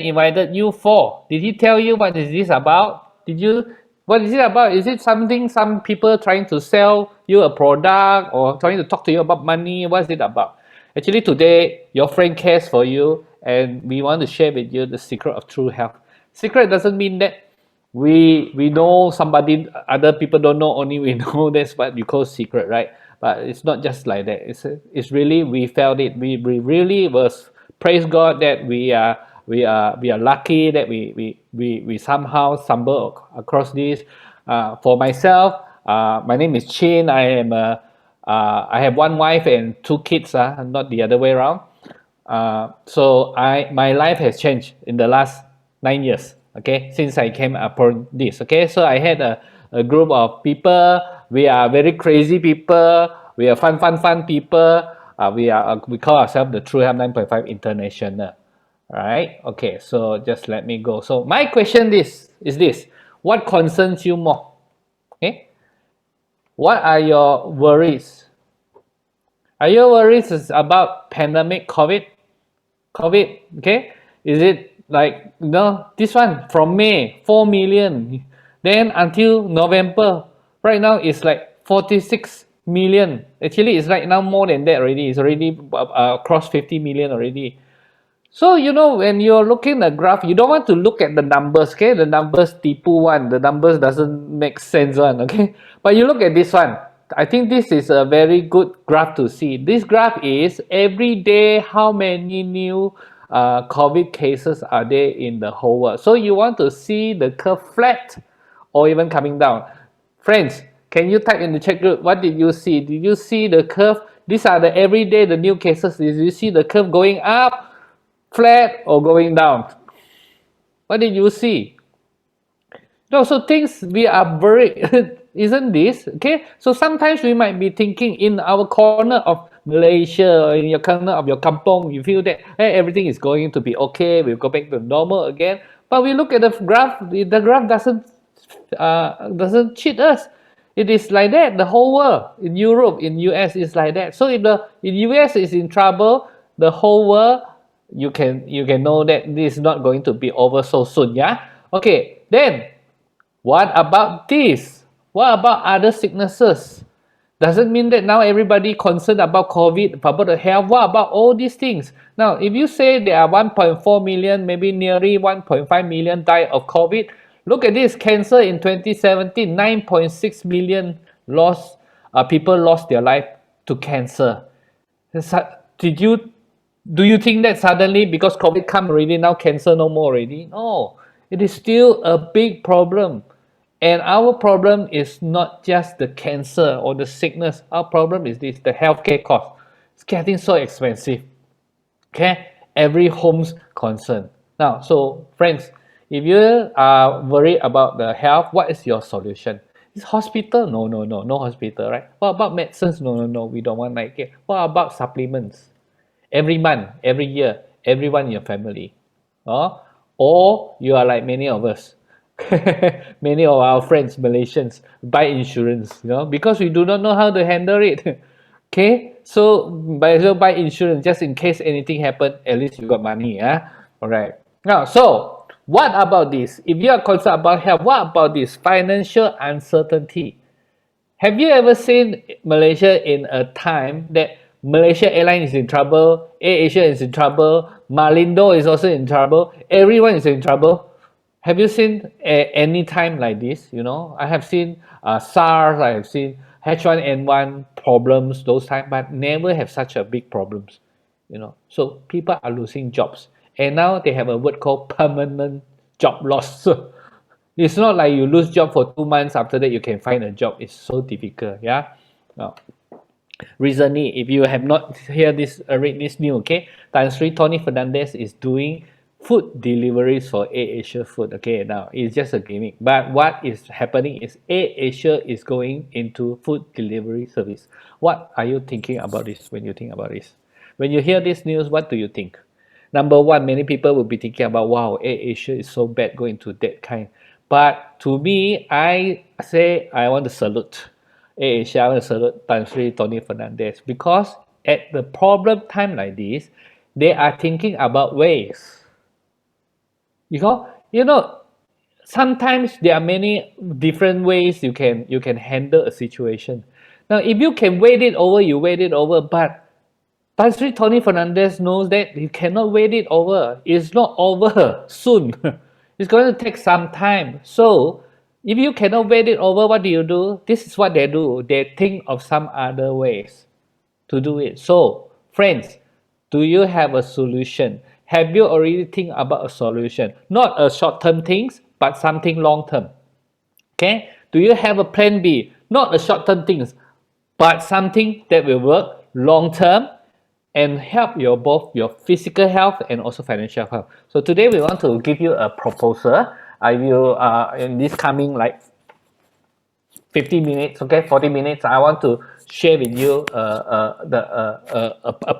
invited you for? Did he tell you what is this about? What is it about? Is it something, some people trying to sell you a product or trying to talk to you about money? What is it about? Actually, today, your friend cares for you and we want to share with you the secret of true health. Secret doesn't mean that we know somebody, other people don't know, only we know. That's what you call secret, right? But it's not just like that. It's really, we felt it. We really was, praise God that we are lucky that we somehow stumble across this. For myself, my name is Chin. I have one wife and two kids, not the other way around. So my life has changed in the last 9 years. Okay, since I came upon this. Okay, so I had a group of people. We are very crazy people. We are fun people. We call ourselves the True Health 9.5 International. Right? Okay, so just let me go. So my question is this: what concerns you more? Okay, what are your worries? Are your worries about pandemic COVID? Okay, is it like, this one from May 4 million, then until November, right now it's like 46 million. Actually, it's right now more than that already. It's already across 50 million already. So, when you're looking at the graph, you don't want to look at the numbers, okay? The numbers tipu one, the numbers doesn't make sense one, okay? But you look at this one. I think this is a very good graph to see. This graph is every day how many new COVID cases are there in the whole world. So you want to see the curve flat or even coming down. Friends, can you type in the chat group, what did you see? Did you see the curve? These are the everyday, the new cases. Did you see the curve going up, flat, or going down? What did you see? No, so things we are very, isn't this? Okay, so sometimes we might be thinking in our corner of Malaysia or in your corner of your kampong, you feel that, hey, everything is going to be okay, we'll go back to normal again. But we look at the graph, the graph doesn't cheat us. It is like that the whole world. In Europe, in US, is like that. So if the in US is in trouble, the whole world, you can know that this is not going to be over so soon. Yeah. Okay. Then what about this? What about other sicknesses? Doesn't mean that now everybody concerned about COVID, about the health. What about all these things? Now, if you say there are 1.4 million, maybe nearly 1.5 million died of COVID, look at this, cancer in 2017, 9.6 million people lost their life to cancer. Did you do you think that suddenly because COVID come already, now cancer no more already? No, it is still a big problem. And our problem is not just the cancer or the sickness. Our problem is this, the healthcare cost. It's getting so expensive. Okay, every home's concern. Now, so friends, if you are worried about the health, what is your solution? Is hospital? No hospital, right? What about medicines? No, we don't want like it. What about supplements? Every month, every year, everyone in your family. Or you are like many of us. Many of our friends, Malaysians, buy insurance, because we do not know how to handle it. Okay, so buy insurance just in case anything happen. At least you got money, yeah. All right. Now, so what about this? If you are concerned about health, what about this financial uncertainty? Have you ever seen Malaysia in a time that Malaysia Airlines is in trouble, AirAsia is in trouble, Malindo is also in trouble, everyone is in trouble? Have you seen any time like this? I have seen SARS, I have seen H1N1 problems, those times, but never have such a big problems. So people are losing jobs, and now they have a word called permanent job loss. It's not like you lose job for 2 months, after that you can find a job. It's so difficult. Yeah. Now, recently, if you have not heard this, read this news, okay, Tan Sri Tony Fernandez is doing food deliveries for AirAsia Food. Okay, now it's just a gimmick, but what is happening is AirAsia is going into food delivery service. What are you thinking about this? When you think about this, when you hear this news, what do you think? Number one, many people will be thinking about, wow, AirAsia is so bad going to that kind. But to me, I say I want to salute AirAsia, I want to salute Tan Sri Tony Fernandez, because at the problem time like this, they are thinking about ways. You know, sometimes there are many different ways you can handle a situation. Now, if you can wait it over, you wait it over. But Sri Tony Fernandez knows that you cannot wait it over. It's not over soon. It's going to take some time. So, if you cannot wait it over, what do? This is what they do. They think of some other ways to do it. So, friends, do you have a solution? Have you already think about a solution? Not a short-term things, but something long-term. Okay? Do you have a plan B? Not a short-term things, but something that will work long-term and help your both your physical health and also financial health. So today we want to give you a proposal. I will in this coming like 50 minutes, okay, 40 minutes, I want to share with you a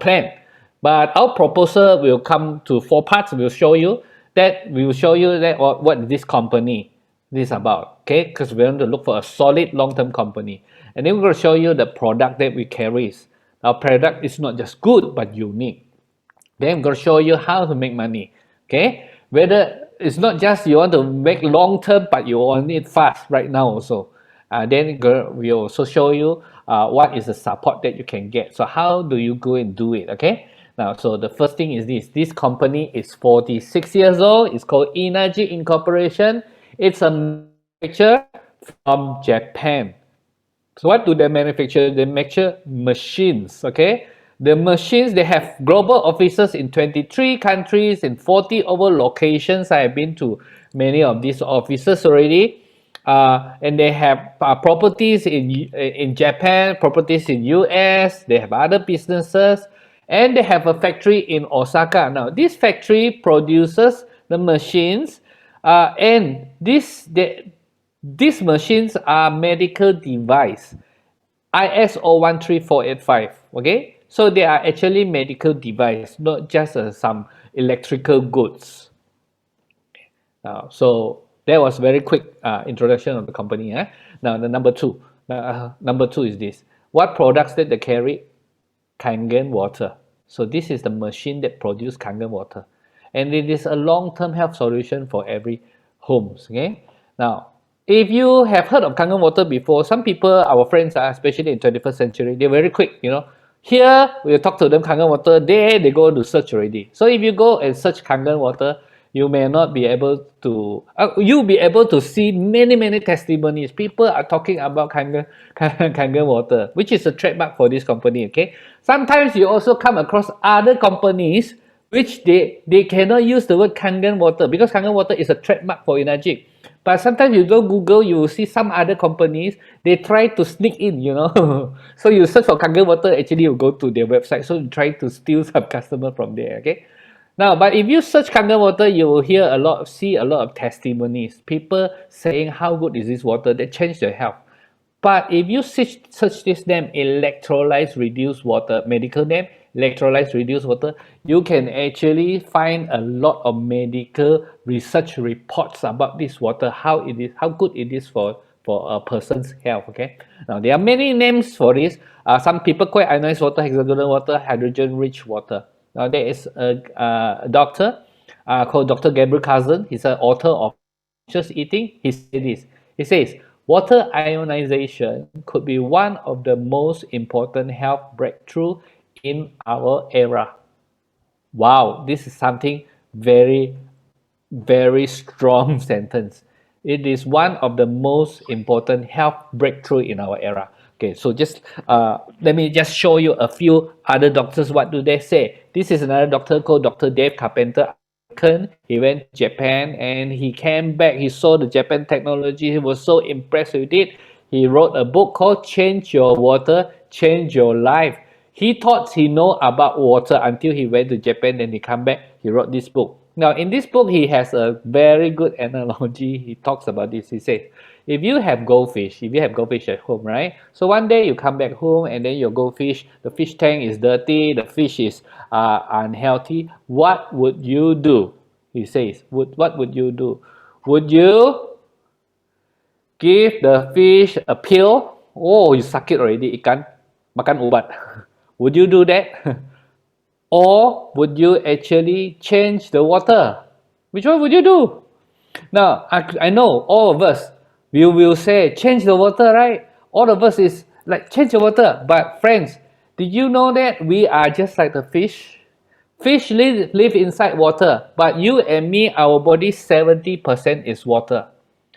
plan. But our proposal will come to 4 parts. We will show you that what this company is about, okay? Because we want to look for a solid long-term company. And then we're going to show you the product that we carry. Our product is not just good, but unique. Then I'm going to show you how to make money. Okay, whether it's not just you want to make long term, but you want it fast right now also. Then we also show you what is the support that you can get. So how do you go and do it? Okay. Now, so the first thing is this. This company is 46 years old. It's called Energy Incorporation. It's a manufacturer from Japan. So what do they manufacture? They manufacture machines, okay? The machines, they have global offices in 23 countries in 40 over locations. I have been to many of these offices already. And they have properties in Japan, properties in US. They have other businesses. And they have a factory in Osaka. Now, this factory produces the machines. And these machines are medical device, ISO 13485. Okay, so they are actually medical device, not just some electrical goods. So that was very quick introduction of the company. Now the number two is this. What products that they carry? Kangen water. So this is the machine that produces Kangen water, and it is a long-term health solution for every homes. Okay, now if you have heard of Kangen water before, some people, our friends, especially in 21st century, they're very quick. Here we talk to them Kangen water, there they go to search already. So if you go and search Kangen water, you may not be able to. You'll be able to see many testimonies. People are talking about Kangen water, which is a trademark for this company. Okay. Sometimes you also come across other companies which they cannot use the word Kangen water because Kangen water is a trademark for Energic. But sometimes you go Google, you will see some other companies, they try to sneak in. So you search for Kangen water, actually you go to their website. So you try to steal some customer from there, okay? Now, but if you search Kangen water, you will see a lot of testimonies. People saying how good is this water that changed their health. But if you search this name, electrolytes reduced water, medical name, electrolytes reduced water, you can actually find a lot of medical research reports about this water, how good it is for a person's health. Okay. Now there are many names for this. Some people call it ionized water, hexagonal water, hydrogen-rich water. Now there is a doctor called Dr. Gabriel Cousin. He's an author of Conscious Eating. He says this. He says, water ionization could be one of the most important health breakthroughs in our era. Wow, this is something very, very strong sentence. It is one of the most important health breakthrough in our era. Okay, so just let me just show you a few other doctors. What do they say? This is another doctor called Dr. Dave Carpenter. He went to Japan and he came back. He saw the Japan technology. He was so impressed with it. He wrote a book called Change Your Water, Change Your Life. He thought he know about water until he went to Japan. Then he come back. He wrote this book. Now, in this book, he has a very good analogy. He talks about this. He says, if you have goldfish at home, right? So one day you come back home and then your goldfish, the fish tank is dirty, the fish is unhealthy. What would you do? He says, what would you do? Would you give the fish a pill? Oh, you suck it already, ikan. Makan ubat. Would you do that? Or would you actually change the water? Which one would you do? Now, I know all of us, we will say, change the water, right? All of us is like, change the water. But friends, did you know that we are just like the fish? Fish live inside water, but you and me, our body 70% is water.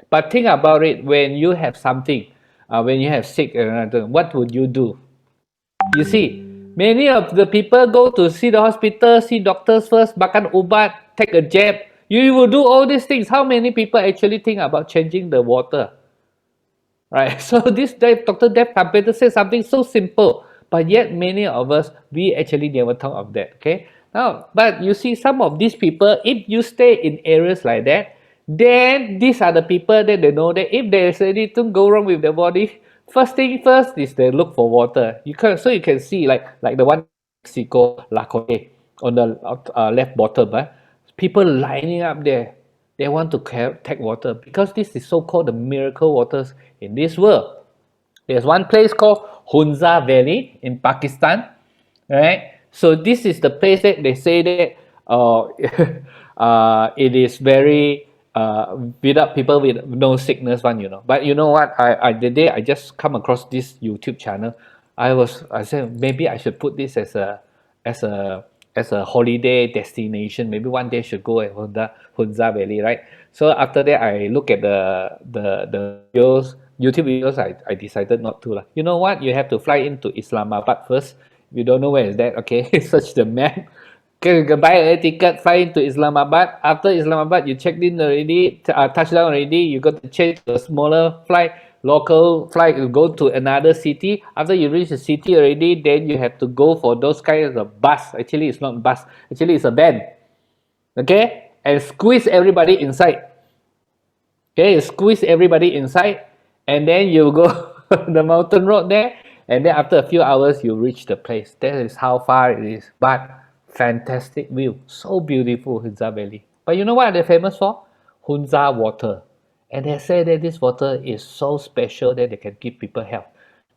But think about it, when you have something, when you have sick or another, what would you do? You see, many of the people go to see the hospital, see doctors first, makan ubat, take a jab. You will do all these things. How many people actually think about changing the water? Right? So this Dr. Dev Carpenter says something so simple, but yet many of us, we actually never thought of that. Okay. Now, but you see, some of these people, if you stay in areas like that, then these are the people that they know that if there is anything go wrong with their body, first thing first is they look for water. So you can see like the one in Mexico, Lacote, on the left bottom, people lining up there. They want to take water because this is so-called the miracle waters in this world. There's one place called Hunza Valley in Pakistan, right? So this is the place that they say that it is very without people with no sickness one, you know. But you know what? The day I just come across this YouTube channel, I said maybe I should put this as a as a holiday destination. Maybe one day I should go at Hunza Valley, right? So after that, I look at the videos, YouTube videos. I decided not to lah. You know what? You have to fly into Islamabad first. If you don't know where is that, okay, search the map. Okay, you can buy a ticket, fly into Islamabad. After Islamabad, you checked in already, touchdown already. You got to change to a smaller flight, local flight. You go to another city. After you reach the city already, then you have to go for those kinds of bus. Actually, it's not bus. Actually, it's a van. Okay, and squeeze everybody inside. Okay, you squeeze everybody inside, and then you go the mountain road there, and then after a few hours you reach the place. That is how far it is, but fantastic view, so beautiful, Hunza Valley. But you know what they're famous for? Hunza water, and they say that this water is so special that they can give people health.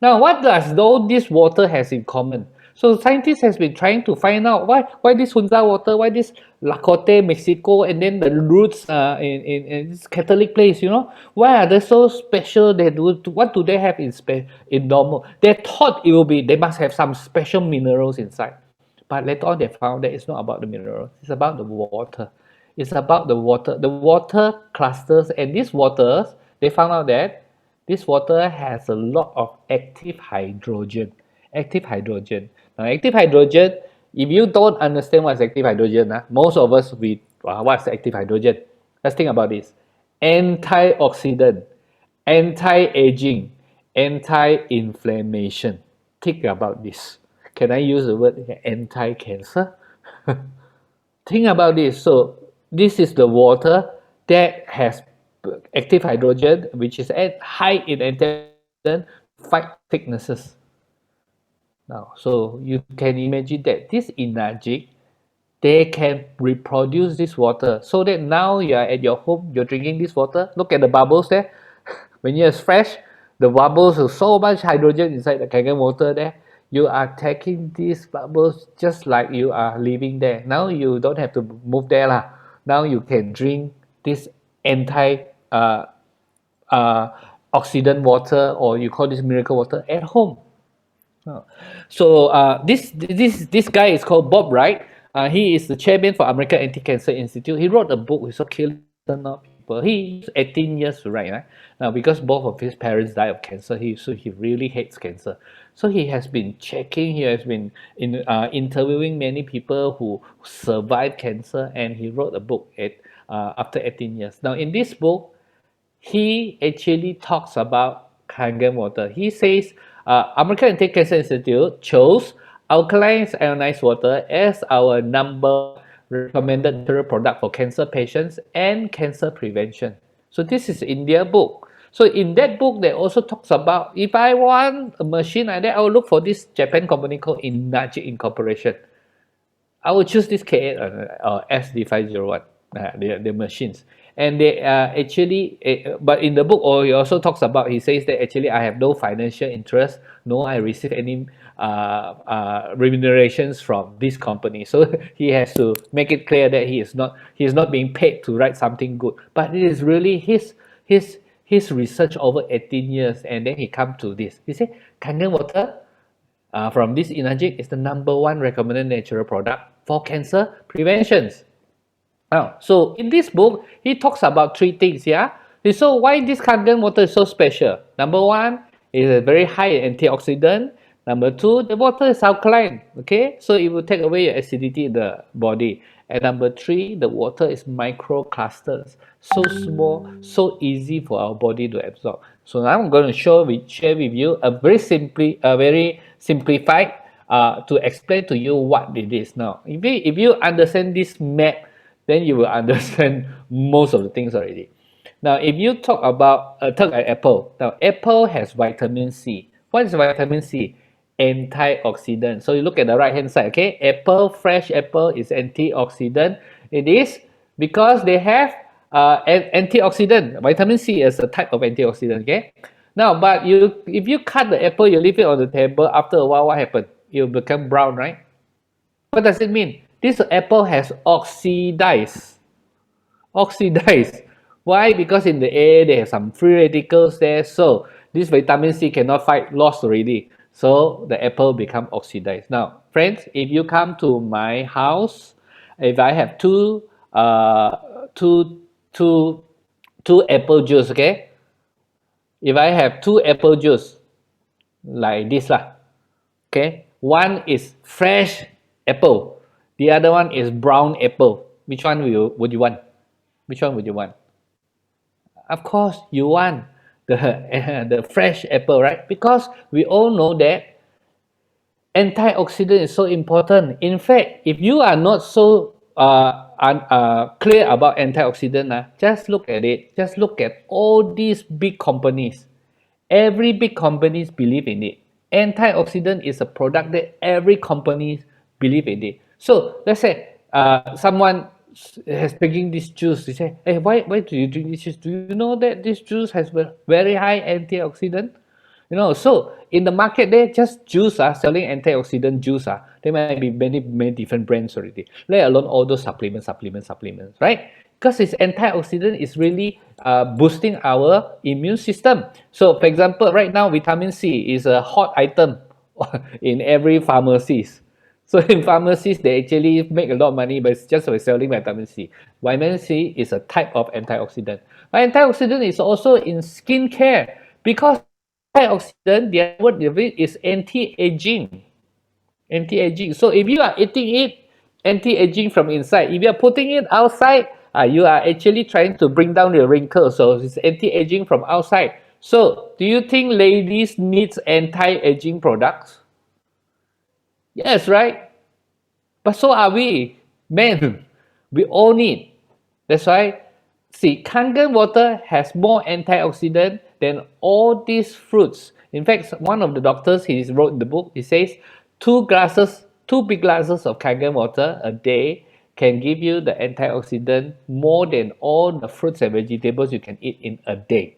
Now, what does all this water has in common? So scientists has been trying to find out why this Hunza water, why this Lacote, Mexico, and then the roots in this Catholic place, you know, why are they so special? What do they have in normal? They thought it will be they must have some special minerals inside, but later on they found that it's not about the minerals. It's about the water. It's about the water. The water clusters, and these waters they found out that this water has a lot of active hydrogen. Active hydrogen. Now, active hydrogen, if you don't understand what's active hydrogen, most of us, what's active hydrogen? Let's think about this. Antioxidant, anti-aging, anti-inflammation. Think about this. Can I use the word anti-cancer? Think about this. So this is the water that has active hydrogen, which is high in antioxidant, fight sicknesses. Now, so you can imagine that this energy, they can reproduce this water. So that now you are at your home, you're drinking this water. Look at the bubbles there. When you're fresh, the bubbles have so much hydrogen inside the Kangen water there. You are taking these bubbles just like you are living there. Now you don't have to move there lah. Now you can drink this anti oxidant water, or you call this miracle water at home. So this guy is called Bob Wright. He is the chairman for American Anti-Cancer Institute. He wrote a book which is killing people. He used 18 years to write. Right? Now, because both of his parents died of cancer, he really hates cancer. So he has been checking. He has been interviewing many people who survived cancer, and he wrote a book after 18 years. Now, in this book, he actually talks about Kangen water. He says American Anti-Cancer Institute chose alkaline ionized water as our number recommended natural product for cancer patients and cancer prevention. So this is in their book. So in that book, they also talks about if I want a machine like that, I will look for this Japan company called Inaji Incorporation. I will choose this K8 or SD501. the machines. And they actually, but in the book, or he also talks about, he says that actually I have no financial interest, no, I receive any remunerations from this company. So he has to make it clear that he is not being paid to write something good, but it is really his research over 18 years, and then he come to this. He said Kangen water from this Inagic is the #1 recommended natural product for cancer preventions. Now, so in this book, he talks about three things, yeah? So why this Kangen water is so special? #1 is a very high antioxidant. #2, the water is alkaline, okay? So it will take away your acidity in the body. And #3, the water is microclusters, so small, so easy for our body to absorb. So now I'm going to share with you a very simplified to explain to you what it is now. If you understand this map, then you will understand most of the things already. Now, if you talk about apple, now apple has vitamin C. What is vitamin C? Antioxidant. So you look at the right hand side, okay? Fresh apple is antioxidant. It is because they have an antioxidant. Vitamin C is a type of antioxidant, okay? Now, but if you cut the apple, you leave it on the table, after a while, what happens? It will become brown, right? What does it mean? This apple has oxidized. Oxidized. Why? Because in the air, there are some free radicals there. So this vitamin C cannot fight, lost already. So the apple become oxidized. Now, friends, if you come to my house, if I have uh, two, two, two apple juice, okay? If I have two apple juice, like this lah, okay? One is fresh apple. The other one is brown apple. Which one would you want? Which one would you want? Of course, you want the, the fresh apple, right? Because we all know that antioxidant is so important. In fact, if you are not so clear about antioxidant, just look at it. Just look at all these big companies. Every big companies believe in it. Antioxidant is a product that every company believe in it. So let's say someone has taking this juice. They say, "Hey, why do you drink this juice? Do you know that this juice has very high antioxidant?" You know, so in the market, they just juice selling antioxidant juice. There might be many different brands already. Let alone all those supplements, right? Because its antioxidant is really boosting our immune system. So, for example, right now, vitamin C is a hot item in every pharmacies. So in pharmacies, they actually make a lot of money by just by selling vitamin C. Vitamin C is a type of antioxidant. But antioxidant is also in skincare because antioxidant, the other word of it is anti-aging. Anti-aging. So if you are eating it, anti-aging from inside. If you are putting it outside, you are actually trying to bring down the wrinkles. So it's anti-aging from outside. So do you think ladies needs anti-aging products? Yes, right? But so are we, men. We all need. That's why, see, Kangen water has more antioxidant than all these fruits. In fact, one of the doctors, he wrote in the book, he says, two big glasses of Kangen water a day can give you the antioxidant more than all the fruits and vegetables you can eat in a day.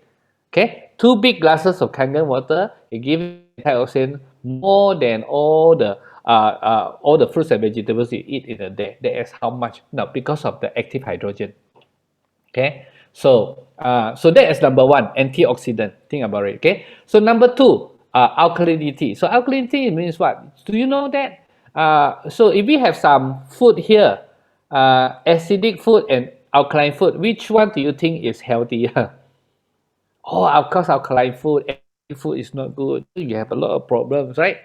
Okay, two big glasses of Kangen water, it gives antioxidant more than all the fruits and vegetables you eat in a day. That is how much? Now, because of the active hydrogen. Okay, so so that is #1, antioxidant. Think about it. Okay, so #2, alkalinity. So alkalinity means what? Do you know that? So if we have some food here, acidic food and alkaline food, which one do you think is healthier? Oh, of course, alkaline food. Acidic food is not good. You have a lot of problems, right?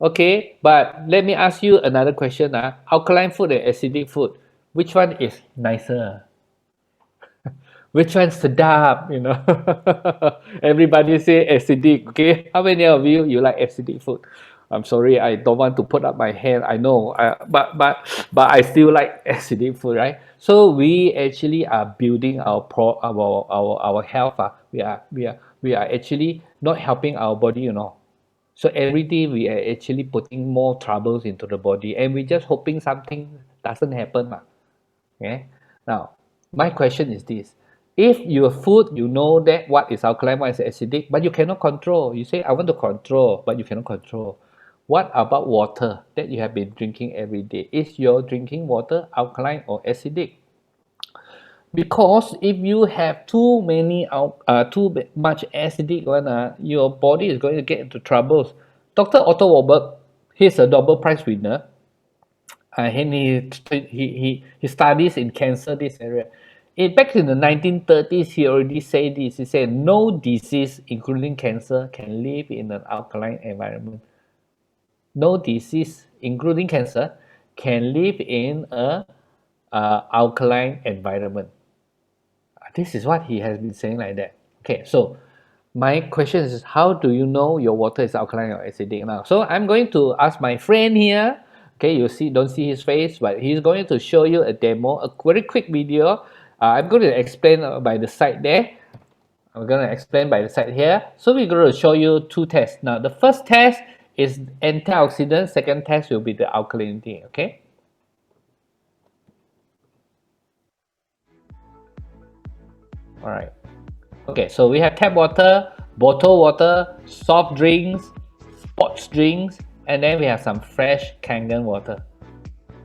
Okay, but let me ask you another question. Alkaline food and acidic food, which one is nicer? Which one's sedap, you know? Everybody say acidic, okay? How many of you like acidic food? I'm sorry, I don't want to put up my hand. I know, but I still like acidic food, right? So we actually are building our health. We are actually not helping our body, you know. So every day we are actually putting more troubles into the body, and we're just hoping something doesn't happen. Okay? Now, my question is this. If your food, you know that what is alkaline, what is acidic, but you cannot control. You say, I want to control, but you cannot control. What about water that you have been drinking every day? Is your drinking water alkaline or acidic? Because if you have too too much acidic one, your body is going to get into troubles. Dr. Otto Warburg, he's a Nobel Prize winner, and he studies in cancer this area. Back in the 1930s, he already said this. He said no disease, including cancer, can live in an alkaline environment. No disease, including cancer, can live in a alkaline environment. This is what he has been saying like that. Okay, so my question is, how do you know your water is alkaline or acidic now? So I'm going to ask my friend here. Okay, you see, don't see his face, but he's going to show you a demo, a very quick video. I'm going to explain by the side there. I'm going to explain by the side here. So we're going to show you two tests. Now, the first test is antioxidant. Second test will be the alkalinity. Okay. All right. Okay, so we have tap water, bottled water, soft drinks, sports drinks, and then we have some fresh Kangen water.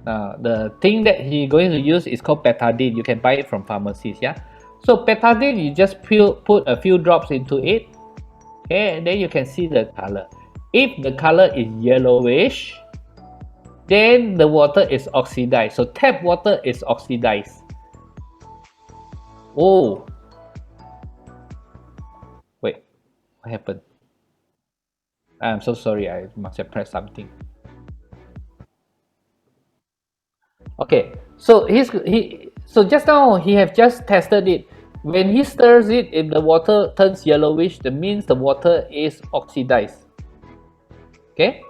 Now, the thing that he's going to use is called betadine. You can buy it from pharmacies, yeah? So betadine, you just put a few drops into it, okay, and then you can see the color. If the color is yellowish, then the water is oxidized. So tap water is oxidized. Oh, wait, what happened? I'm so sorry, I must have pressed something. Okay, so so just now he have just tested it. When he stirs it, if the water turns yellowish, that means the water is oxidized. Okay,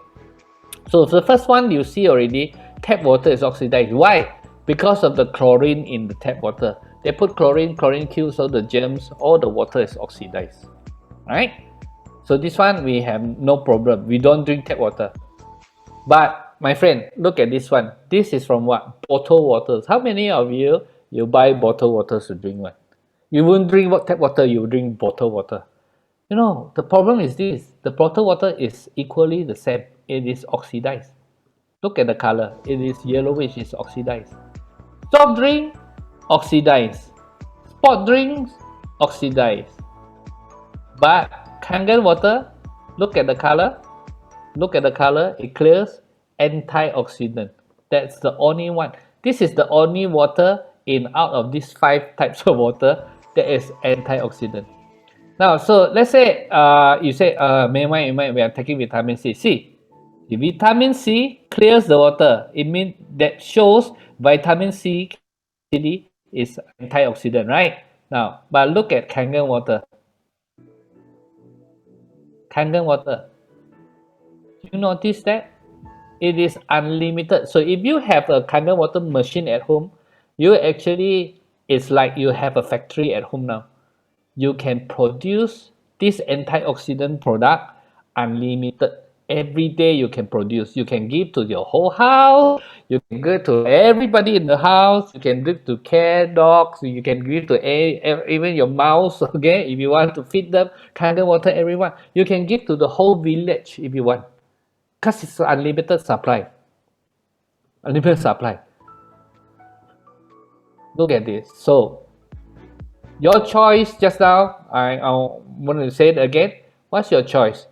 so the first one you see already, tap water is oxidized. Why? Because of the chlorine in the tap water. They put chlorine kills all the germs, all the water is oxidized. Alright? So this one we have no problem. We don't drink tap water. But my friend, look at this one. This is from what? Bottled waters. How many of you buy bottled waters to drink one? You won't drink tap water, you drink bottled water. You know, the problem is this. The bottled water is equally the same. It is oxidized. Look at the color. It is yellowish, it's oxidized. Soft drink, oxidized. Sport drinks, oxidized. But Kangen water, look at the color. Look at the color, it clears, antioxidant. That's the only one. This is the only water out of these 5 types of water that is antioxidant. Now, so let's say you say, we are taking vitamin C. See, the vitamin C clears the water. It means that shows vitamin C is antioxidant, right? Now, but look at Kangen water. Kangen water. You notice that it is unlimited. So if you have a Kangen water machine at home, it's like you have a factory at home now. You can produce this antioxidant product unlimited. Every day you can produce. You can give to your whole house. You can give to everybody in the house. You can give to cat, dogs. You can give to even your mouse. Okay, if you want to feed them Kangen water, everyone. You can give to the whole village if you want. Because it's unlimited supply. Unlimited supply. Look at this. So, your choice just now, I want to say it again. What's your choice?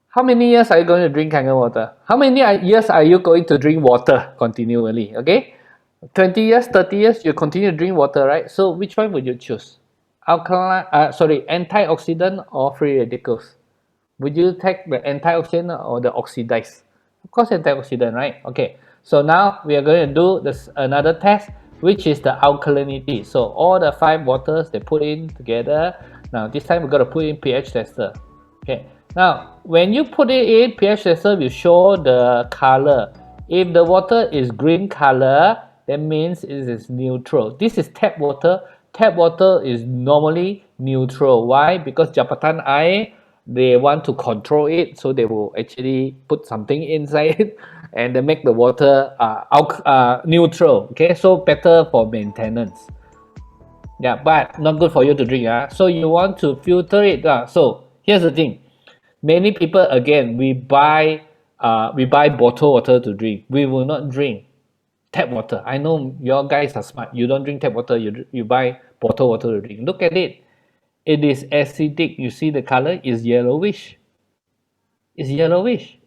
How many years are you going to drink Kangen water? How many years are you going to drink water continually? Okay? 20 years, 30 years, you continue to drink water, right? So, which one would you choose? Antioxidant or free radicals? Would you take the antioxidant or the oxidized? Of course, antioxidant, right? Okay, so now we are going to do another test, which is the alkalinity. So all the 5 waters they put in together. Now this time we're going to put in pH tester. Okay, now when you put it in, pH tester will show the color. If the water is green color, that means it is neutral. This is tap water. Tap water is normally neutral. Why? Because Japatan air, they want to control it, so they will actually put something inside it and they make the water neutral. Okay, so better for maintenance. Yeah, but not good for you to drink. So you want to filter it. So here's the thing. Many people again we buy bottled water to drink. We will not drink tap water. I know your guys are smart. You don't drink tap water. You buy bottled water to drink. Look at it. It is acidic. You see the color is yellowish. It's yellowish.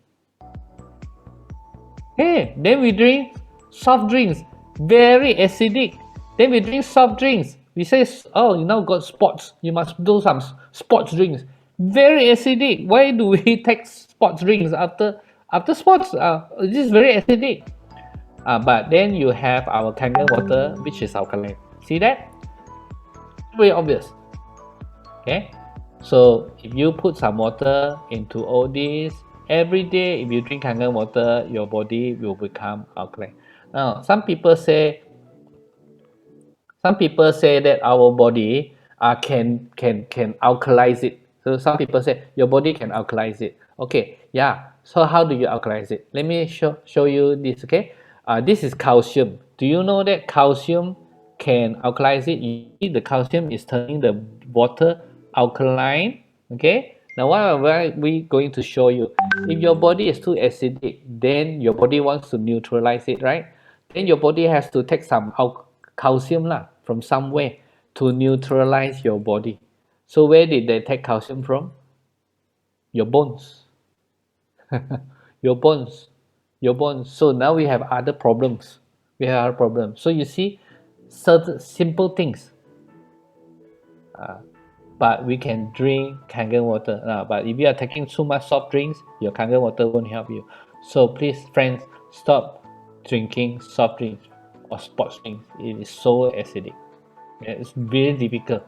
Hey, then we drink soft drinks, very acidic. Then we drink soft drinks. We say, oh, you now got spots. You must do some sports drinks. Very acidic. Why do we take sports drinks after sports? This is very acidic. But then you have our Kangen water, which is alkaline. See that? Very obvious. Okay. So if you put some water into all this, every day if you drink Kangen water, your body will become alkaline. Now, some people say that our body can alkalize it. So some people say your body can alkalize it. Okay, yeah. So how do you alkalize it? Let me show you this. Okay, this is calcium. Do you know that calcium can alkalize it? You see the calcium is turning the water alkaline. Okay. Now what are we going to show you? If your body is too acidic, then your body wants to neutralize it, right? Then your body has to take some calcium from somewhere to neutralize your body. So where did they take calcium from? Your bones. Your bones. Your bones. So now we have other problems. We have other problems. So you see, certain simple things. But we can drink Kangen water. But if you are taking too much soft drinks, your Kangen water won't help you. So please, friends, stop drinking soft drinks or sports drinks. It is so acidic. It's very difficult.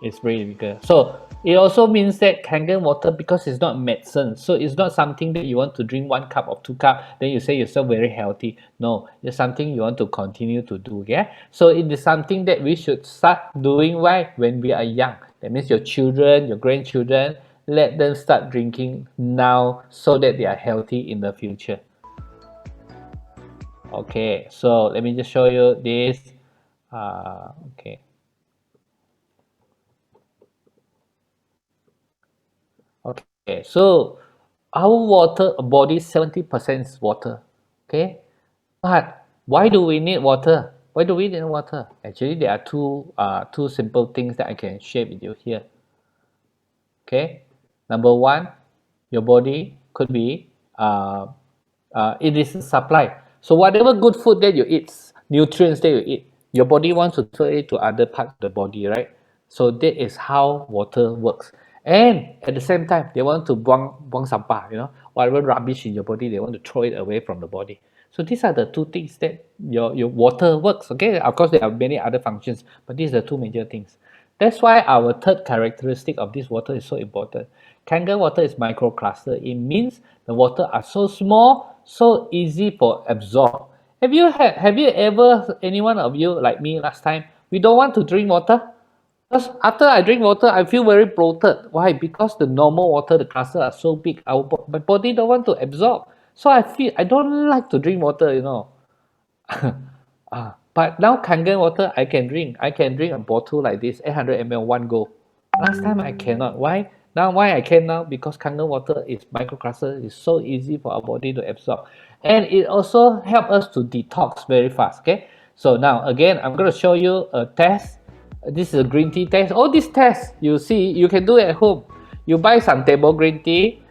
It's very difficult. So it also means that Kangen water, because it's not medicine, so it's not something that you want to drink 1 cup or 2 cup, then you say yourself very healthy. No, it's something you want to continue to do. Yeah. So it is something that we should start doing when we are young. That means your children, your grandchildren, let them start drinking now so that they are healthy in the future. Okay, so let me just show you this. Okay. Okay, so our water body 70% is water. Okay, but why do we need water? Why do we need water? Actually, there are two simple things that I can share with you here. Okay, number one, your body could be it is a supply. So whatever good food that you eat, nutrients that you eat, your body wants to transfer it to other parts of the body, right? So that is how water works. And at the same time, they want to buang sampah, whatever rubbish in your body, they want to throw it away from the body. So these are the two things that your water works. Okay, of course there are many other functions, but these are the two major things. That's why our third characteristic of this water is so important. Kangen water is microcluster. It means the water are so small, so easy for absorb. Have you ever, any one of you like me last time, we don't want to drink water? Because after I drink water, I feel very bloated. Why? Because the normal water, the cluster are so big, my body don't want to absorb. So I don't like to drink water. But now Kangen water I can drink. I can drink a bottle like this, 800 ml one go. Last time I cannot. Why? Now why I can now? Because Kangen water is microcluster. It's so easy for our body to absorb. And it also helps us to detox very fast. Okay. So now again, I'm going to show you a test. This is a green tea test. All these tests you see, you can do it at home. You buy some table green tea.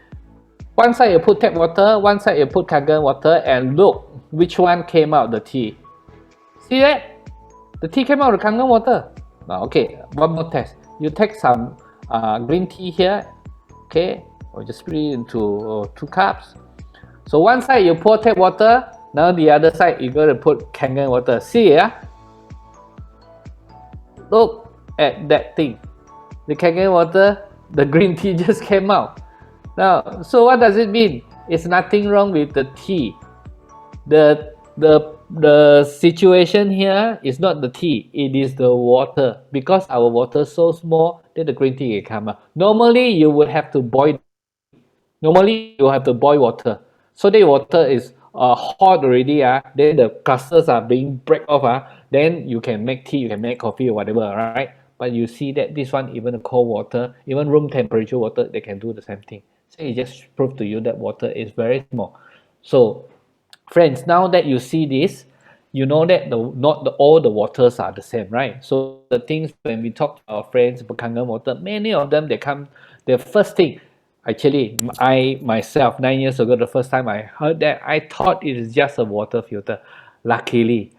One side you put tap water, one side you put Kangen water, and look which one came out the tea. See that? The tea came out of Kangen water. Now, okay, one more test. You take some green tea here, okay, or just split it into 2 cups. So one side you pour tap water, now the other side you're going to put Kangen water. See, look at that thing. The Kangen water, the green tea just came out. Now, so what does it mean? It's nothing wrong with the tea. The situation here is not the tea, it is the water. Because our water is so small that the green tea can come out. Normally you would have to boil. Normally you have to boil water. So the water is hot already, then the clusters are being break off, then you can make tea, you can make coffee or whatever, right? But you see that this one, even the cold water, even room temperature water, they can do the same thing. So it just proves to you that water is very small. So friends, now that you see this, you know that not all the waters are the same, right? So the things when we talk to our friends about Kangen water, many of them they come, the first thing, actually, I myself 9 years ago, the first time I heard that, I thought it is just a water filter. Luckily,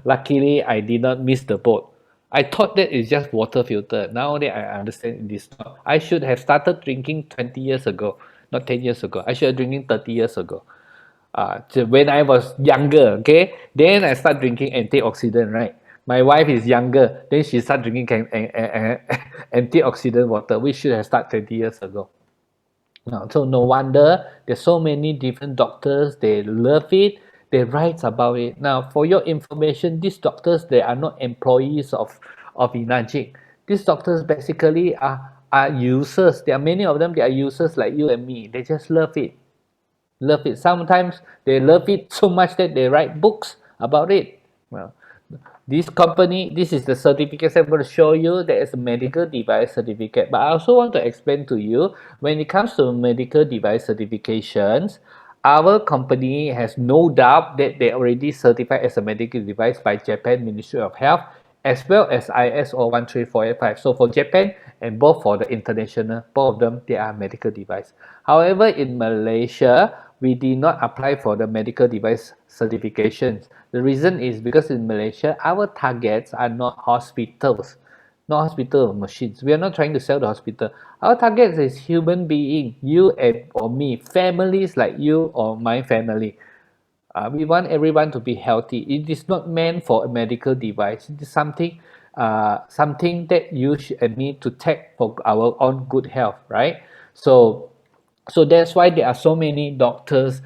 luckily I did not miss the boat. I thought that it's just water filter. Now that I understand it is not. I should have started drinking 20 years ago, not 10 years ago. I should have drinking 30 years ago. When I was younger, okay, then I start drinking antioxidant, right? My wife is younger, then she start drinking antioxidant water, which should have started 20 years ago. So no wonder there's so many different doctors, they love it, they write about it. Now, for your information, these doctors, they are not employees of Enagic. These doctors basically are users. There are many of them, they are users like you and me. They just love it. Love it. Sometimes they love it so much that they write books about it. Well, this company, this is the certificate I'm going to show you. There is a medical device certificate. But I also want to explain to you, when it comes to medical device certifications, our company has no doubt that they already certified as a medical device by Japan Ministry of Health, as well as ISO 13485. So for Japan and both for the international, both of them, they are medical device. However, in Malaysia, we did not apply for the medical device certifications. The reason is because in Malaysia, our targets are not hospitals, not hospital machines. We are not trying to sell the hospital. Our target is human being, you and or me, families like you or my family. We want everyone to be healthy. It is not meant for a medical device. It is something that you and me to take for our own good health, right? So that's why there are so many doctors,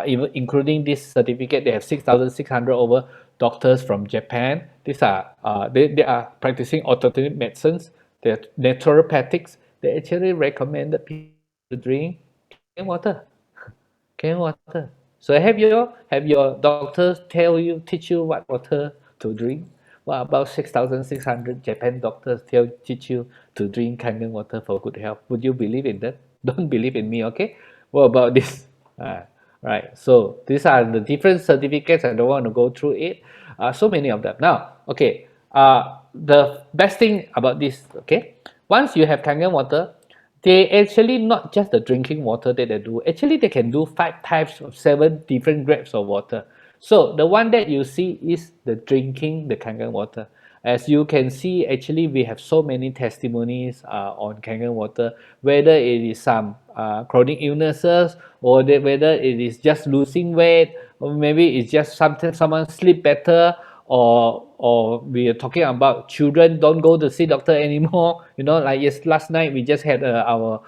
even including this certificate. They have 6,600 over doctors from Japan. These are they are practicing alternative medicines. They're naturopathics. They actually recommended people to drink clean water. Clean water. So have your doctors teach you what water to drink? What about 6,600 Japan doctors teach you to drink Kangen water for good health? Would you believe in that? Don't believe in me, okay? What about this? Right. So these are the different certificates. I don't want to go through it. So many of them. Now, okay. The best thing about this, okay, once you have Kangen water, they actually not just the drinking water that they do. Actually, they can do 5 types of 7 different grades of water. So the one that you see is the drinking the Kangen water. As you can see, actually, we have so many testimonies on Kangen water, whether it is some chronic illnesses or whether it is just losing weight, or maybe it's just sometimes someone sleep better, or we are talking about children don't go to see doctor anymore. Like yes, last night we just had our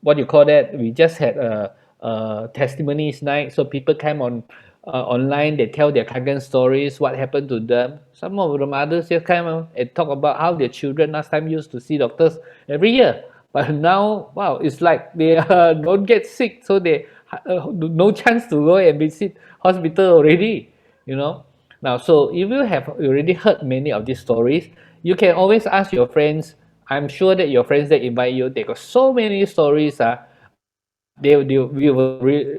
what you call that? We just had a testimonies night, so people came on online. They tell their Kangen stories, what happened to them. Some of them others just come on and talk about how their children last time used to see doctors every year, but now wow, it's like they don't get sick, so they no chance to go and visit hospital already. you know Now, so if you have already heard many of these stories, you can always ask your friends. I'm sure that your friends that invite you, they got so many stories. We will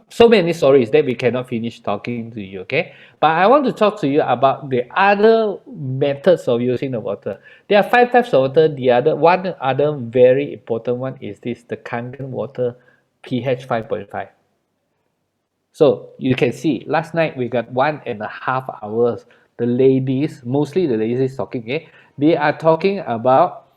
so many stories that we cannot finish talking to you. Okay, but I want to talk to you about the other methods of using the water. There are 5 types of water. The other very important one is this: the Kangen water, pH 5.5. So you can see last night we got 1.5 hours. The ladies, mostly the ladies talking, okay? They are talking about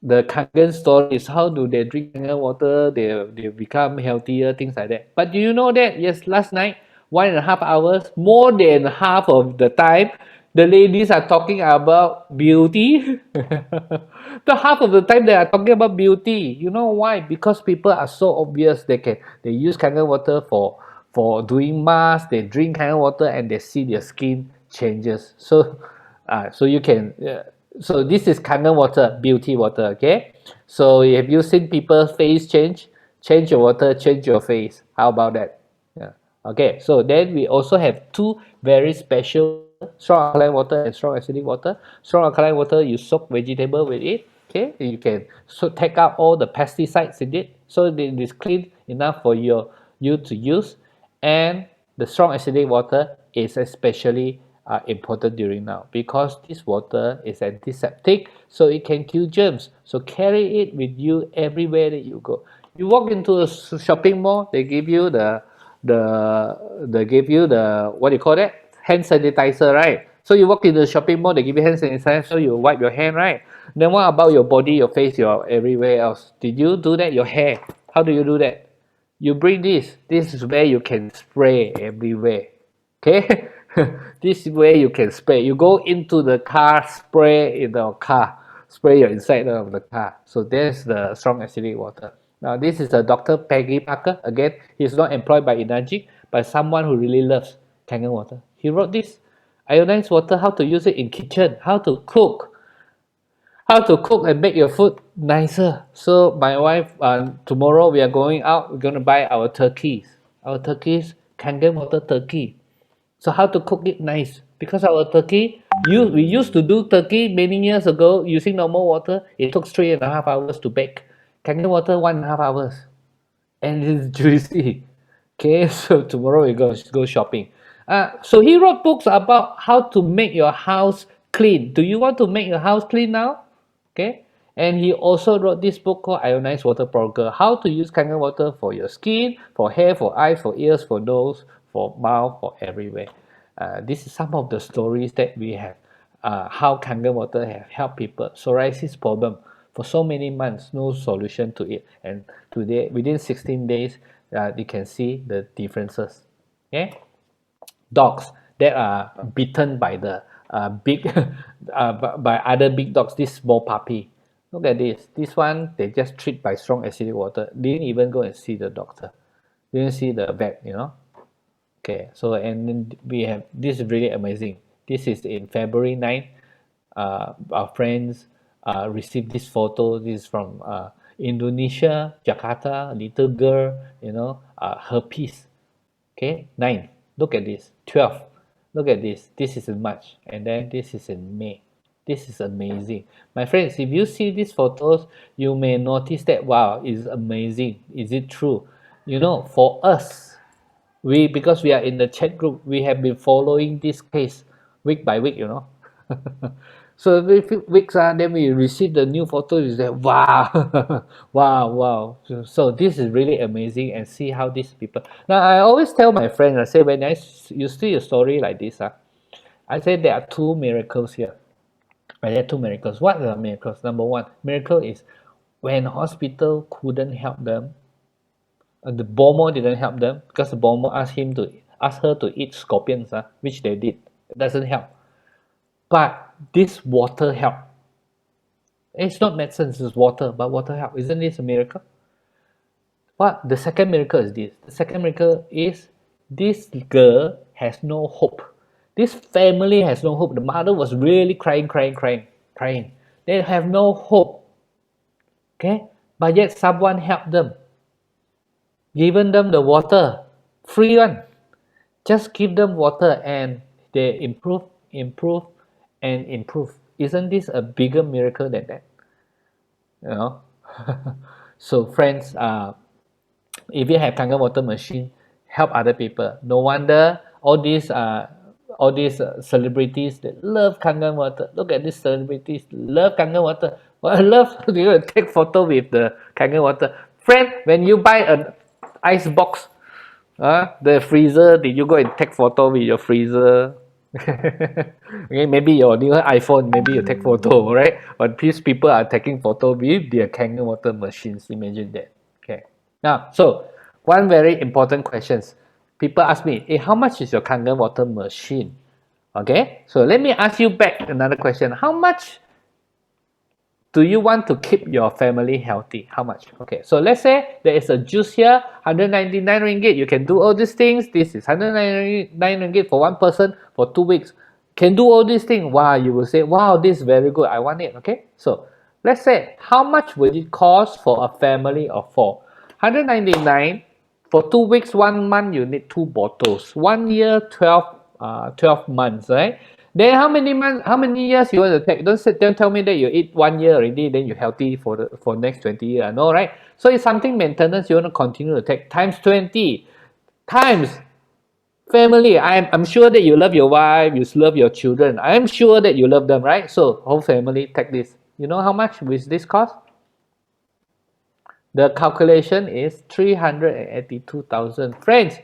the Kangen stories. How do they drink Kangen water? They become healthier, things like that. But do you know that? Yes, last night, 1.5 hours, more than half of the time, the ladies are talking about beauty. The half of the time they are talking about beauty. You know why? Because people are so obvious. They use Kangen water for doing mask. They drink Kangen water and they see their skin changes. So you can. So this is Kangen water, beauty water. Okay. So have you seen people's face change? Change your water, change your face. How about that? Okay, so then we also have two very special strong alkaline water and strong acidic water. Strong alkaline water, you soak vegetable with it. Okay, you can so take out all the pesticides in it, so it is clean enough for you to use. And the strong acidic water is especially important during now because this water is antiseptic, so it can kill germs. So carry it with you everywhere that you go. You walk into a shopping mall, they give you they give you the what do you call that, hand sanitizer, right? So you walk in the shopping mall, they give you hand sanitizer, so you wipe your hand, right? Then what about your body, your face, your everywhere else? Did you do that? Your hair, how do you do that? You bring this is where you can spray everywhere. Okay. This is where you can spray. You go into the car, spray in the car, spray your inside of the car. So there's the strong acidic water. Now this is a Dr. Peggy Parker. Again, he's not employed by Enagic, but someone who really loves Kangen water. He wrote this ionized water, how to use it in kitchen, how to cook and make your food nicer. So my wife, tomorrow we are going out. We're going to buy our turkeys. Our turkeys, Kangen water turkey. So how to cook it nice? Because our turkey, we used to do turkey many years ago using normal water. It took 3.5 hours to bake. Kangen water 1.5 hours, and it's juicy. Okay, so tomorrow we go shopping. So he wrote books about how to make your house clean. Do you want to make your house clean now? Okay, and he also wrote this book called Ionized Water Program, how to use Kangen water for your skin, for hair, for eyes, for ears, for nose, for mouth, for everywhere. This is some of the stories that we have. How Kangen water have helped people. Psoriasis problem for so many months, no solution to it, and today within 16 days, you can see the differences. Okay, dogs that are bitten by the big by other big dogs, this small puppy, look at this one, they just treat by strong acidic water, didn't even go and see the doctor, didn't see the vet, okay. So and then we have this is really amazing. This is in February 9th. Our friends received this photo. This is from Indonesia, Jakarta, a little girl, herpes. Okay, 9. Look at this. 12. Look at this. This is in March, and then this is in May. This is amazing. My friends, if you see these photos, you may notice that, wow, it's amazing. Is it true? For us, because we are in the chat group, we have been following this case week by week. So every few weeks, then we receive the new photo. Is that wow, wow. So this is really amazing, and see how these people. Now I always tell my friends, I say when you see a story like this, I say there are two miracles here. There are two miracles. What are the miracles? Number one, miracle is when hospital couldn't help them. The Bomo didn't help them because the Bomo asked her to eat scorpions, which they did. It doesn't help. But this water help. It's not medicine, it's water, but water help. Isn't this a miracle? What? The second miracle is this. The second miracle is this girl has no hope. This family has no hope. The mother was really crying. They have no hope. Okay? But yet someone helped them. Given them the water. Free one. Just give them water and they improve. Isn't this a bigger miracle than that? So friends, if you have Kangen water machine, help other people. No wonder all these celebrities that love Kangen water. Look at these celebrities love Kangen water. Well, I love to take photo with the Kangen water. Friend, when you buy an ice box, the freezer, did you go and take photo with your freezer? Okay, maybe your new iPhone, maybe you take photo, right? But these people are taking photo with their Kangen water machines. Imagine that. Okay. Now, so one very important questions. People ask me, hey, how much is your Kangen water machine? Okay. So let me ask you back another question. How much do you want to keep your family healthy? How much? Okay, so let's say there is a juice here, 199 ringgit. You can do all these things. This is 199 ringgit for one person for 2 weeks. Can do all these things. Wow, you will say, wow, this is very good. I want it. Okay, so let's say how much would it cost for a family of 4? 199 For 2 weeks, 1 month, you need 2 bottles. 1 year, 12 months, right? Then how many months, how many years you want to take? Don't tell me that you eat 1 year already, then you're healthy for next 20 years. No, right? So it's something maintenance you want to continue to take times 20 times family. I'm sure that you love your wife, you love your children. I'm sure that you love them, right? So whole family take this. You know how much will this cost? The calculation is 382,000. Friends,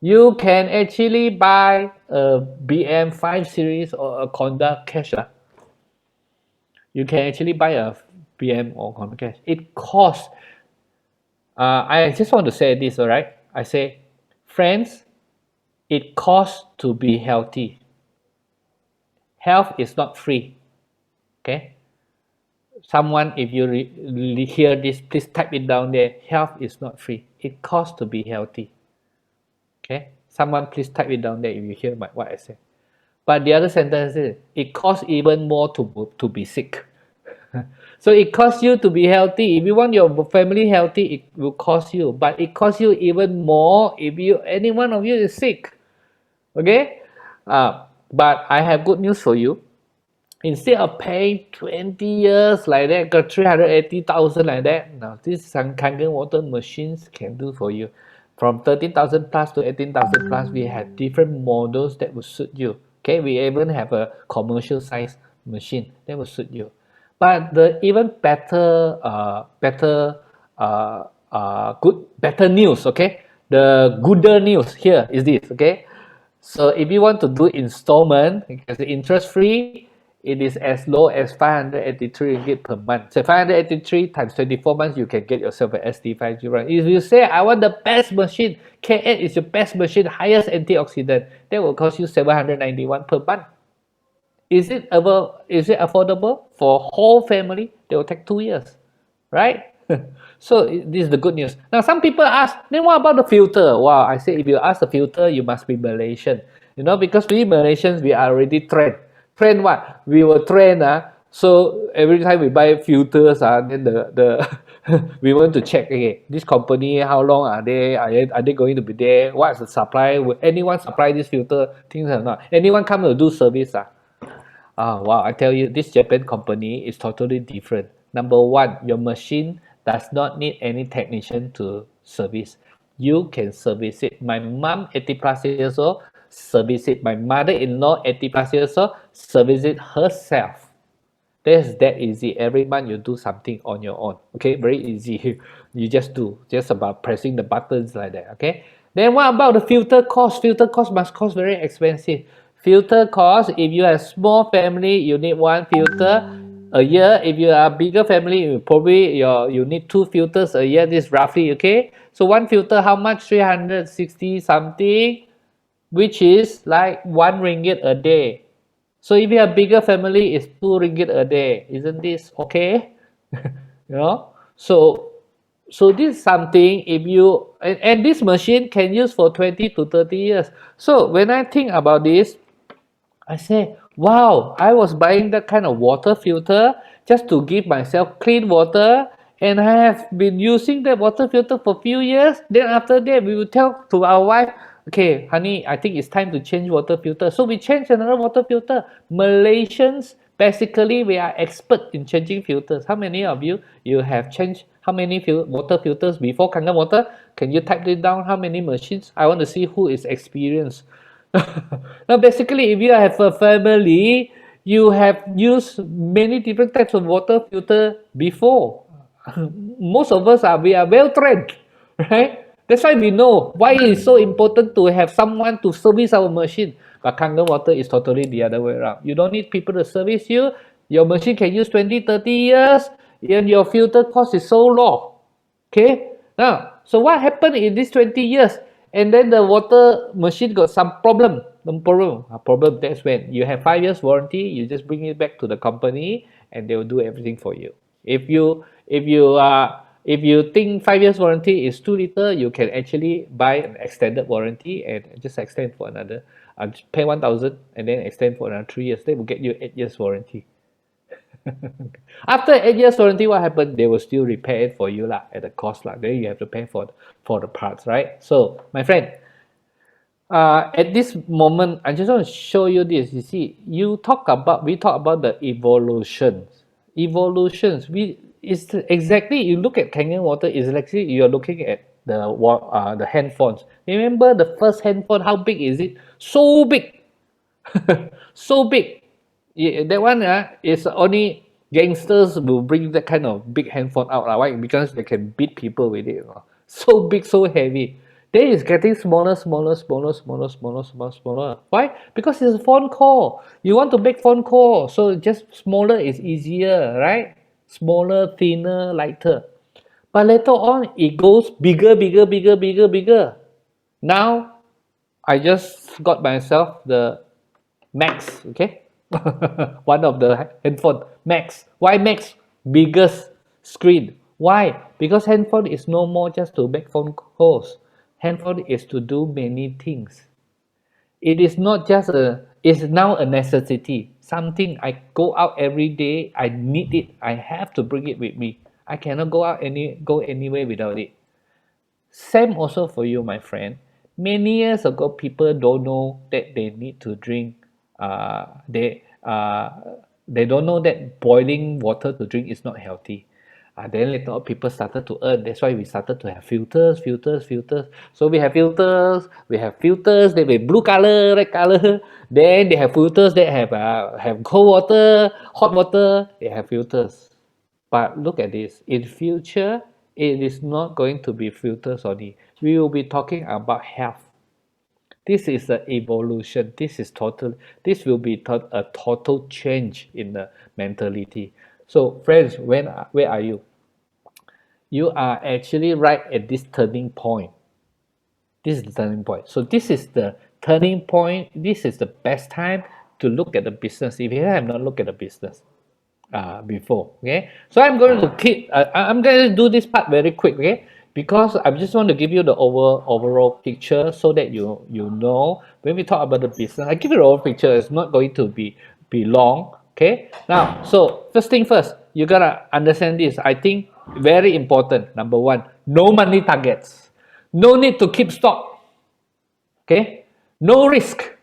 you can actually buy a BM 5 Series or a Honda Cash. You can actually buy a BM or Honda Cash. It costs, I just want to say this, all right? I say, friends, it costs to be healthy. Health is not free. Okay? Someone, if you hear this, please type it down there. Health is not free. It costs to be healthy. Okay? Someone please type it down there if you hear what I say. But the other sentence is, it costs even more to be sick. So it costs you to be healthy. If you want your family healthy, it will cost you. But it costs you even more if any one of you is sick. Okay? But I have good news for you. Instead of paying 20 years like that, got 380,000 like that, now these Kangen water machines can do for you. From 13,000 plus to 18,000 plus, we have different models that will suit you. Okay, we even have a commercial size machine that will suit you. But the even better news, okay? The gooder news here is this, okay? So if you want to do installment, because the interest free, it is as low as 583 ringgit per month. So 583 times 24 months, you can get yourself an SD501. If you say, I want the best machine, K8 is your best machine, highest antioxidant, that will cost you 791 per month. Is it affordable for whole family? They will take 2 years, right? So this is the good news. Now some people ask, then what about the filter? Wow, I say if you ask the filter, you must be Malaysian. You know, because we Malaysians, we are already trained. Trained what? We were trained. So every time we buy filters, then the we want to check, okay, this company, how long are they? Are they going to be there? What's the supply? Will anyone supply this filter? Things or not? Anyone come to do service? Wow, I tell you, this Japan company is totally different. Number one, your machine does not need any technician to service. You can service it. My mom, 80 plus years old, service it. My mother-in-law, 80 plus years old, service it herself. That's that easy. Every month you do something on your own. Okay, very easy. You just do, just about pressing the buttons like that. Okay. Then what about the filter cost? Filter cost must cost very expensive. Filter cost, if you have small family, you need one filter a year. If you are a bigger family, you need 2 filters a year. This is roughly, okay. So one filter, how much? 360 something, which is like 1 ringgit a day. So if you have bigger family, it's 2 ringgit a day. Isn't this okay? You know? So this is something, if you and this machine can use for 20 to 30 years. So when I think about this, I say, wow, I was buying that kind of water filter just to give myself clean water, and I have been using that water filter for a few years. Then after that, we will tell to our wife, okay, honey, I think it's time to change water filter. So we change another water filter. Malaysians, basically, we are expert in changing filters. How many of you have changed how many water filters before Kangen water? Can you type it down? How many machines? I want to see who is experienced. Now, basically, if you have a family, you have used many different types of water filter before. Most of us we are well trained, right? That's why we know why it is so important to have someone to service our machine. But Kangen water is totally the other way around. You don't need people to service you. Your machine can use 20, 30 years, and your filter cost is so low. Okay? Now, so what happened in these 20 years? And then the water machine got some problem. A problem. That's when you have 5 years warranty. You just bring it back to the company, and they will do everything for you. If you think 5 years warranty is too little, you can actually buy an extended warranty and just extend for pay 1,000 and then extend for another 3 years. They will get you 8 years warranty. After 8 years warranty, what happened? They will still repair it for you lah, at the cost lah. Then you have to pay for the parts, right? So, my friend, at this moment, I just want to show you this. You see, we talk about the evolutions. It's exactly, you look at Kangen water, is actually you're looking at the handphones. Remember the first handphone? How big is it? So big. So big. Yeah, that one is only gangsters will bring that kind of big handphone out. Why? Because they can beat people with it. So big, so heavy. Then it's getting smaller. Why? Because it's a phone call. You want to make phone call, so just smaller is easier, right? Smaller, thinner, lighter. But later on, it goes bigger. Now, I just got myself the Max, okay? One of the handphone, Max. Why Max? Biggest screen. Why? Because handphone is no more just to make phone calls. Handphone is to do many things. It is not just it's now a necessity. Something I go out every day, I need it. I have to bring it with me. I cannot go anywhere without it. Same also for you, my friend. Many years ago, people don't know that they need to drink. They don't know that boiling water to drink is not healthy. Then later on, people started to earn. That's why we started to have filters. So we have filters. They have blue color, red color. Then they have filters that have cold water, hot water. They have filters. But look at this. In future, it is not going to be filters only. We will be talking about health. This is the evolution. This will be a total change in the mentality. So, friends, where are you? You are actually right at this turning point. This is the turning point. So this is the turning point. This is the best time to look at the business if you have not looked at the business before. Okay, so I'm going to I'm going to do this part very quick. Okay, because I just want to give you the overall picture so that you know when we talk about the business. I give you the overall picture. It's not going to be long. Okay, now so first thing first, you gotta understand this. I think very important. Number one, no money targets. No need to keep stock. Okay, no risk.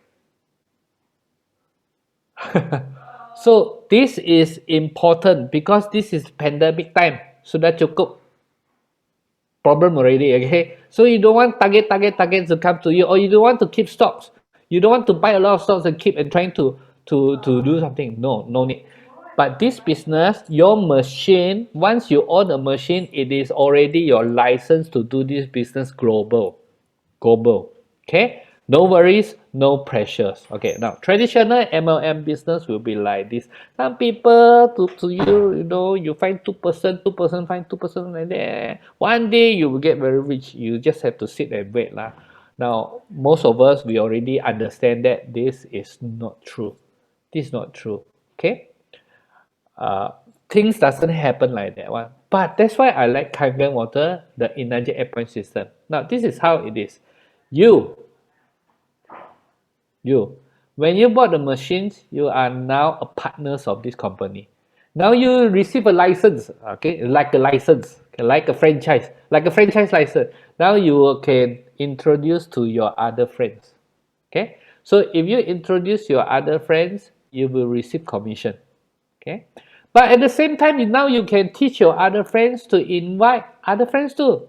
So this is important because this is pandemic time. Sudah cukup problem already. Okay, so you don't want target to come to you, or you don't want to keep stocks. You don't want to buy a lot of stocks and keep and trying to do something. No need. But this business, your machine, once you own a machine, it is already your license to do this business global. Okay, no worries, no pressures. Okay, now traditional MLM business will be like this. Some people to you, you find 2%, find 2% like that. One day you will get very rich. You just have to sit and wait lah. Now most of us, we already understand that this is not true. This is not true. Okay, things doesn't happen like that one. But that's why I like Kangen water, the energy 8-point system. Now this is how it is. You, when you bought the machines, you are now a partners of this company. Now you receive a license, okay, like a license, okay, like a franchise license. Now you can introduce to your other friends, okay. So if you introduce your other friends, you will receive commission, okay. But at the same time, now you can teach your other friends to invite other friends too.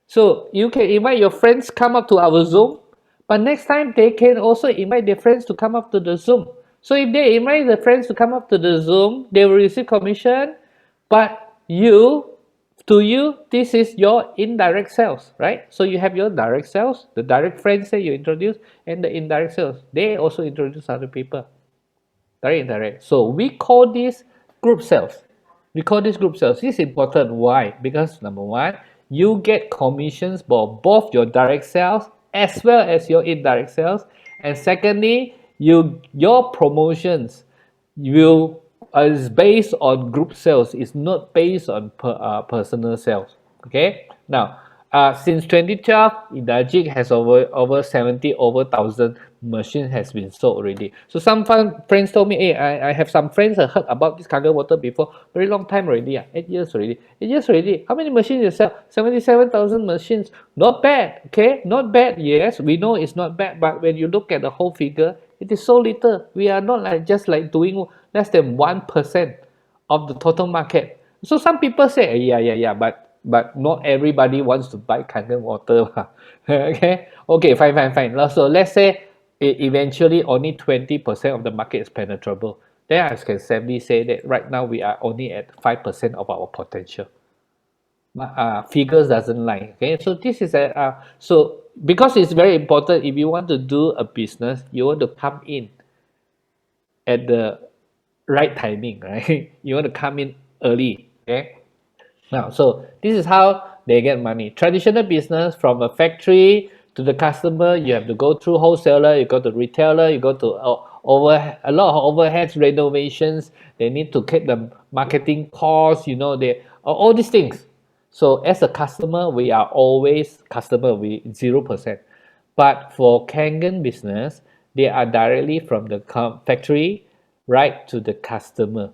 So you can invite your friends come up to our Zoom, but next time they can also invite their friends to come up to the Zoom. So if they invite the friends to come up to the Zoom, they will receive commission, but this is your indirect sales, right? So you have your direct sales, the direct friends that you introduce, and the indirect sales. They also introduce other people. Direct, indirect. So we call this group sales. This is important. Why? Because number one, you get commissions for both your direct sales as well as your indirect sales. And secondly, your promotions is based on group sales. It's not based on personal sales. Okay. Now, Since 2012, Inajik has over 70 over 1,000 machines has been sold already. So some friends told me, hey, I have some friends that heard about this Kangen water before very long time already. 8 years already. 8 years already. How many machines you sell? 77,000 machines. Not bad. Okay, not bad. Yes, we know it's not bad, but when you look at the whole figure, it is so little. We are not like just like doing less than 1% of the total market. So some people say, yeah, but not everybody wants to buy Kangen water. Okay, fine. So let's say eventually only 20% of the market is penetrable. Then I can safely say that right now we are only at 5% of our potential. Figures doesn't lie. Okay, so this is a so because it's very important. If you want to do a business, you want to come in at the right timing, right? You want to come in early. Okay. Now, so this is how they get money. Traditional business from a factory to the customer, you have to go through wholesaler, you go to retailer, you go to a lot of overheads, renovations. They need to keep the marketing costs. They all these things. So as a customer, we are always customer. We 0%. But for Kangen business, they are directly from the factory right to the customer.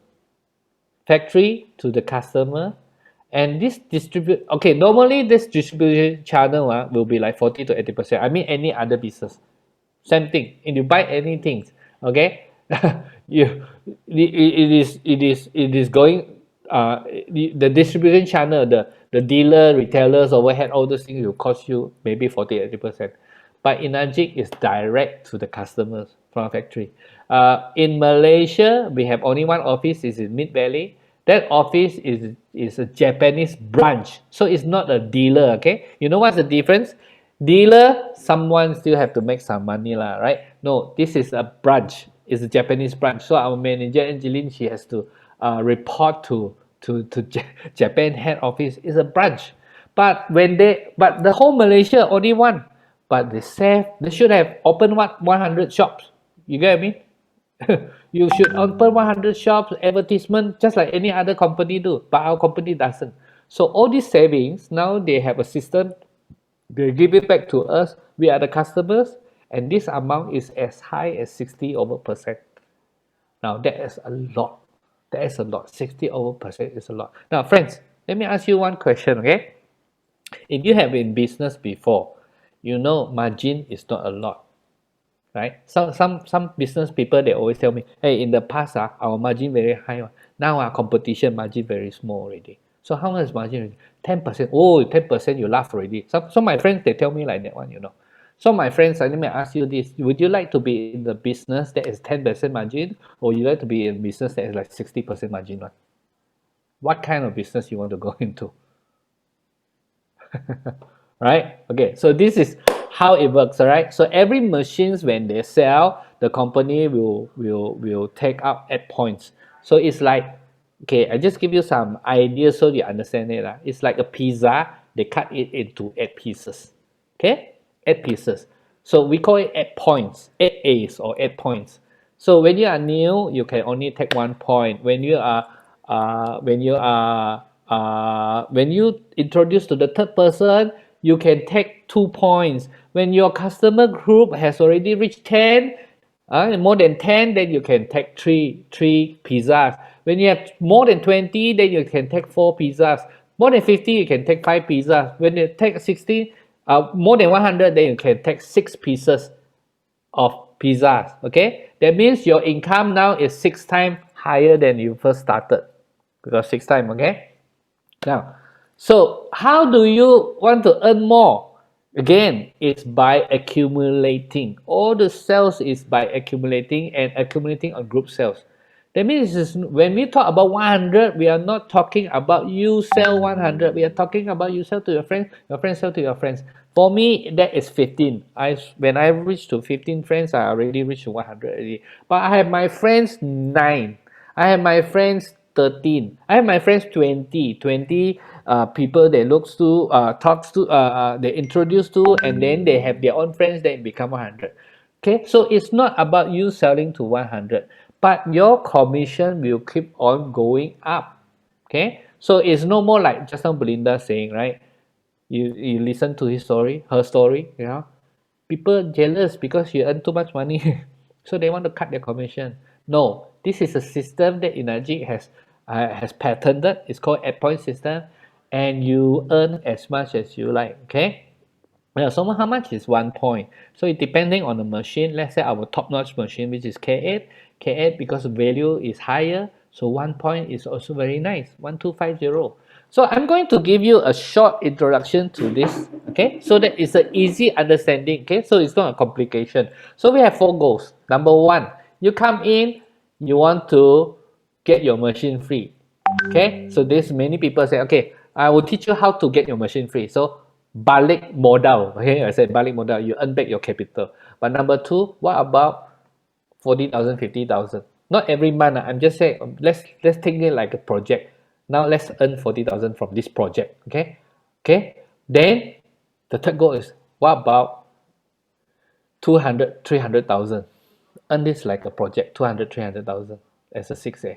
Factory to the customer, and this distribute okay, normally this distribution channel will be like 40 to 80%. I mean any other business, same thing. If you buy anything, okay, you it is going the distribution channel, the dealer, retailers, overhead, all those things will cost you maybe 40 80%. But in Ajik is direct to the customers from factory. In Malaysia, we have only one office, is in Mid Valley. That office is a Japanese branch, so it's not a dealer. Okay, you know what's the difference? Dealer, someone still have to make some money lah, right? No, this is a branch. It's a Japanese branch. So our manager Angeline, she has to report to Japan head office. It's a branch. But the whole Malaysia only one, but they should have opened what 100 shops. You get what I mean? You should open 100 shops, advertisement, just like any other company do, but our company doesn't. So all these savings, now they have a system, they give it back to us. We are the customers, and this amount is as high as 60 over percent. Now that is a lot. That is a lot. 60 over percent is a lot. Now, friends, let me ask you one question, okay? If you have been business before, you know margin is not a lot, right? Some business people, they always tell me, hey, in the past our margin very high. Now our competition margin very small already. So how much is margin? 10%. Oh, 10% you laugh already. Some my friends, they tell me like that one. So my friends, let me ask you this. Would you like to be in the business that is 10% margin, or you like to be in business that is like 60% margin one? What kind of business you want to go into? Right? Okay, so this is how it works, all right? So every machines when they sell, the company will take up at points. So it's like, okay, I just give you some ideas so you understand it. It's like a pizza, they cut it into 8 pieces. Okay? 8 pieces. So we call it 8 points, 8 A's or 8 points. So when you are new, you can only take 1 point. When you introduce to the third person, you can take 2 points. When your customer group has already reached 10, more than 10, then you can take three pizzas. When you have more than 20, then you can take 4 pizzas. More than 50, you can take 5 pizzas. When you take 60, more than 100, then you can take 6 pieces of pizzas. Okay, that means your income now is 6 times higher than you first started, because 6 times. Okay, now, so how do you want to earn more? Again, it's by accumulating. All the sales is by accumulating and accumulating on group sales. That means when we talk about 100, we are not talking about you sell 100. We are talking about you sell to your friends sell to your friends. For me, that is 15. When I reach to 15 friends, I already reached to 100 already. But I have my friends 9. I have my friends 13. I have my friends 20 people they looks to, talks to, they introduce to, and then they have their own friends, then become 100. Okay, so it's not about you selling to 100, but your commission will keep on going up. Okay, so it's no more like just now Belinda saying, right? you listen to his story, her story, you know, people jealous because you earn too much money, so they want to cut their commission. No, this is a system that Energy has patented. It's called at point system, and you earn as much as you like. Okay. Yeah, so how much is 1 point? So it depending on the machine. Let's say our top-notch machine, which is K8 because the value is higher. So 1 point is also very nice. 1250. So I'm going to give you a short introduction to this. Okay, so that it's an easy understanding. Okay, so it's not a complication. So we have 4 goals. Number 1, you come in, you want to get your machine free. Okay, so there's many people say, okay, I will teach you how to get your machine free. So balik modal. Okay, I said balik modal, you earn back your capital. But number 2, what about 40,000, 50,000? Not every month. I'm just saying, let's take it like a project. Now let's earn 40,000 from this project. Okay, okay. Then the third goal is, what about 200, 300,000? Earn this like a project, 200, 300,000 as a 6A.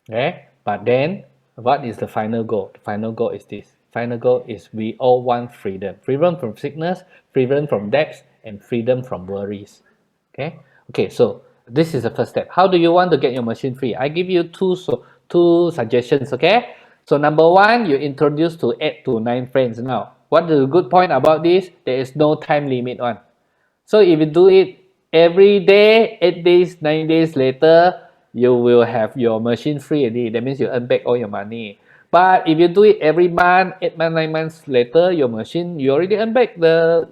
Okay, but then what is the final goal? The final goal is this. Final goal is we all want freedom. Freedom from sickness, freedom from debts, and freedom from worries. Okay, okay, so this is the first step. How do you want to get your machine free? I give you two suggestions. Okay, so number 1, you introduce to 8 to 9 friends. Now what is the good point about this? There is no time limit on. So if you do it every day, 8 days, 9 days later, you will have your machine free already. That means you earn back all your money. But if you do it every month, 8 months, 9 months later, your machine, you already earn back the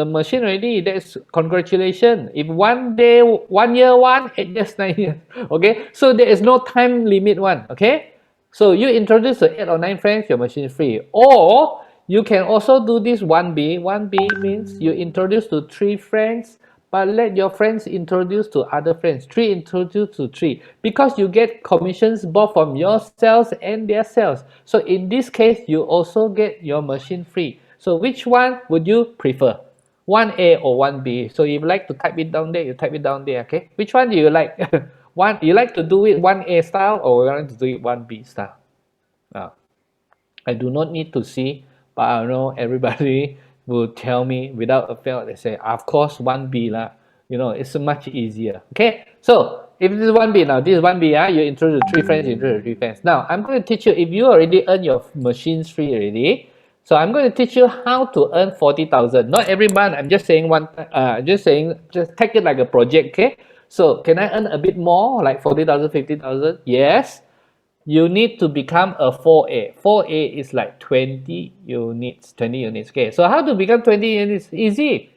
machine already. That's congratulations. If one day, 1 year, 8 years, 9 years. Okay, so there is no time limit one. Okay, so you introduce to 8 or 9 friends, your machine is free. Or you can also do this 1B. 1B means you introduce to 3 friends, but let your friends introduce to other friends. 3 introduce to 3, because you get commissions both from your sales and their sales. So in this case, you also get your machine free. So which one would you prefer? 1A or 1B? So if you like to type it down there, you type it down there. Okay, which one do you like? One, you like to do it 1A style, or you like to do it 1B style? Now, I do not need to see, but I know everybody will tell me without a fail. They say, of course, 1B lah. You know, it's much easier. Okay, so if this is 1B now, this is 1B. You introduce 3 friends, you introduce 3 friends. Now, I'm going to teach you, if you already earn your machines free already, so I'm going to teach you how to earn 40,000. Not every month. I'm just saying just take it like a project. Okay, so can I earn a bit more, like 40,000, 50,000? Yes. You need to become a 4A. 4A is like 20 units. 20 units. Okay, so how to become 20 units? Easy.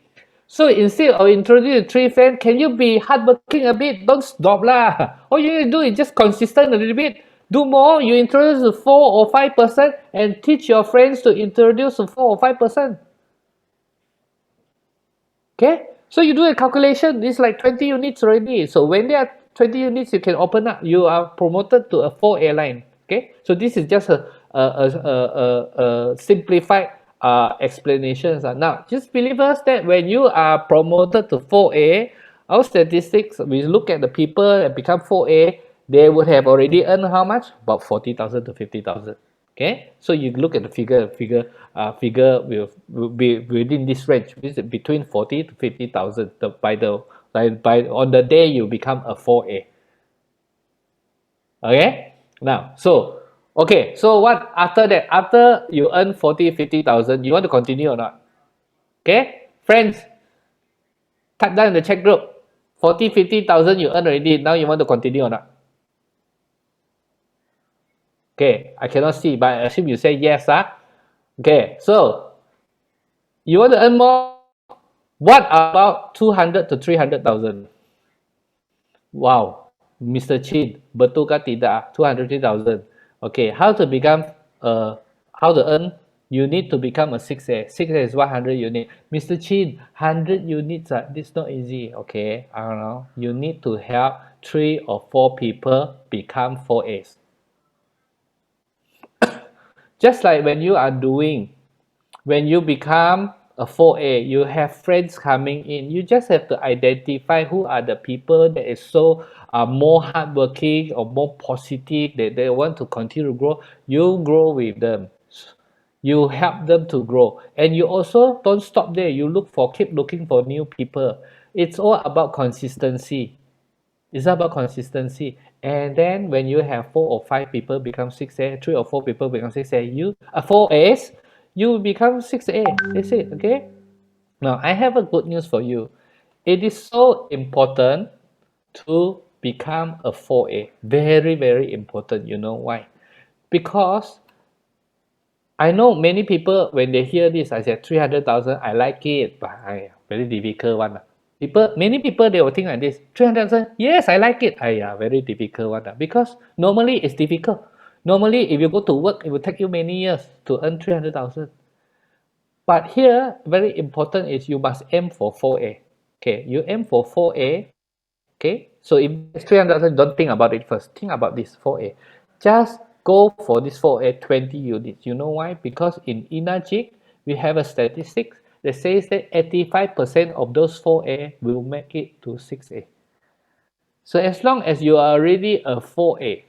So instead of introducing 3 friends, can you be hardworking a bit? Don't stop lah. All you need to do is just consistent a little bit. Do more. You introduce to 4 or 5% and teach your friends to introduce to 4 or 5%. Okay, so you do a calculation. It's like 20 units already. So when there are 20 units, you can open up. You are promoted to a 4 airline. Okay, so this is just a simplified explanations. Now, just believe us that when you are promoted to 4A, our statistics, we look at the people that become 4A, they would have already earned how much? About 40,000 to 50,000. Okay, so you look at the figure will be within this range, between 40 to 50,000. By on the day you become a 4A. Okay, now so what after that? After you earn 40, 50,000, you want to continue or not? Okay, friends, type down in the chat group. 40, 50,000 you earn already. Now you want to continue or not? Okay, I cannot see, but I assume you say yes. Okay, so you want to earn more? What about 200 to 300,000? Wow, Mr. Chin, betul kah tidak? 200,000. Okay, how to become how to earn? You need to become a 6A. 6A is 100 units. Mr. Chin, 100 units. This is not easy. Okay, I don't know. You need to help 3 or 4 people become 4As. Just like when you become a 4A, you have friends coming in. You just have to identify who are the people that is so more hardworking or more positive, that they want to continue to grow. You grow with them. You help them to grow, and you also don't stop there. You keep looking for new people. It's all about consistency. It's about consistency. And then when you have 4 or 5 people become 6A, 3 or 4 people become 6A, you 4As, you become 6A. That's it. Okay. Now I have a good news for you. It is so important to become a 4A. Very, very important. You know why? Because I know many people when they hear this, I said 300,000, I like it, but very difficult one. Many people they will think like this, 300,000, yes, I like it. Very difficult one. Because normally it's difficult. Normally, if you go to work, it will take you many years to earn 300,000. But here, very important is you must aim for 4A. Okay, you aim for 4A. Okay, so if it's 300,000, don't think about it first. Think about this 4A. Just go for this 4A 20 units. You know why? Because in Inajik, we have a statistics that says that 85% of those 4A will make it to 6A. So as long as you are already a 4A,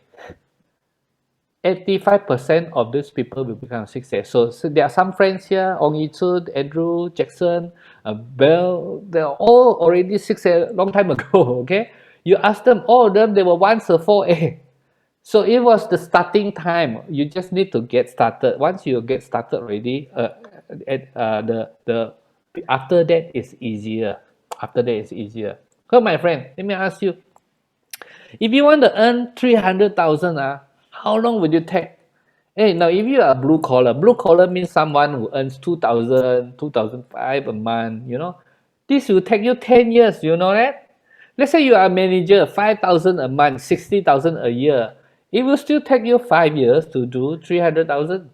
85% of these people will become 6A. So there are some friends here, Ong Yi-chun, Andrew, Jackson, Bell, they're all already 6A long time ago, okay? You ask them, all of them, they were once a 4A. So it was the starting time. You just need to get started. Once you get started already, after that is easier. After that is easier. So my friend, let me ask you, if you want to earn 300,000, how long will you take? Hey, now if you are blue collar means someone who earns 2,000, 2,005 a month, you know. This will take you 10 years, you know that? Let's say you are a manager, 5,000 a month, 60,000 a year. It will still take you 5 years to do 300,000.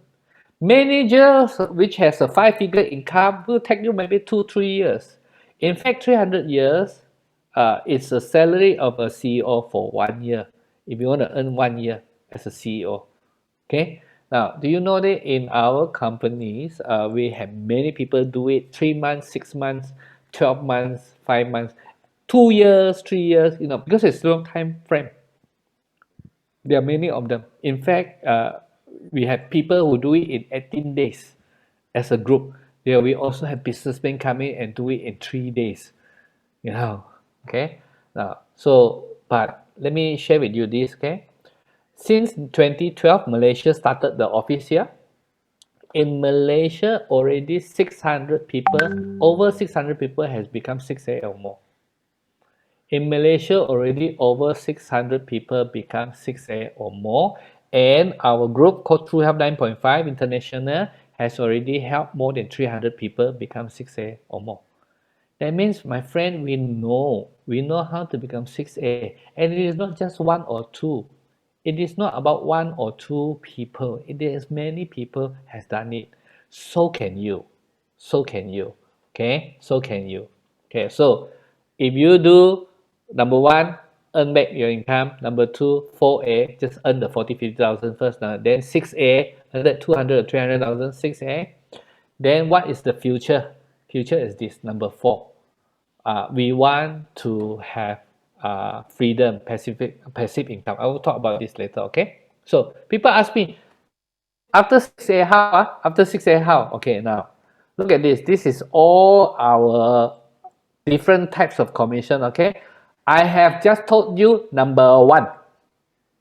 Managers which has a 5-figure income will take you maybe 2-3 years. In fact, 300 years it's the salary of a CEO for 1 year. If you want to earn 1 year as a CEO, okay. Now, do you know that in our companies, we have many people do it 3 months, 6 months, 12 months, 5 months, 2 years, 3 years. You know, because it's long time frame. There are many of them. In fact, we have people who do it in 18 days as a group. There we also have businessmen come in and do it in 3 days. You know, okay. Now, but let me share with you this. Okay, since 2012, Malaysia started the office here. In Malaysia, already 600 people, over 600 people has become 6A or more. In Malaysia, already over 600 people become 6A or more, and our group called True Help 9.5 International has already helped more than 300 people become 6A or more. That means, my friend, we know how to become 6A, and it is not just one or two. It is not about one or two people. It is many people has done it. So can you. So can you. Okay? So can you. Okay, so if you do number one, earn back your income. Number two, 4A, just earn the 40, 50,000 first. Then 6A, another 200, 300,000, 6A. Then what is the future? Future is this, number four. We want to have freedom, passive income. I will talk about this later, okay? So people ask me, after 6A how? After 6A how? Okay, now look at this. This is all our different types of commission, okay? I have just told you number one.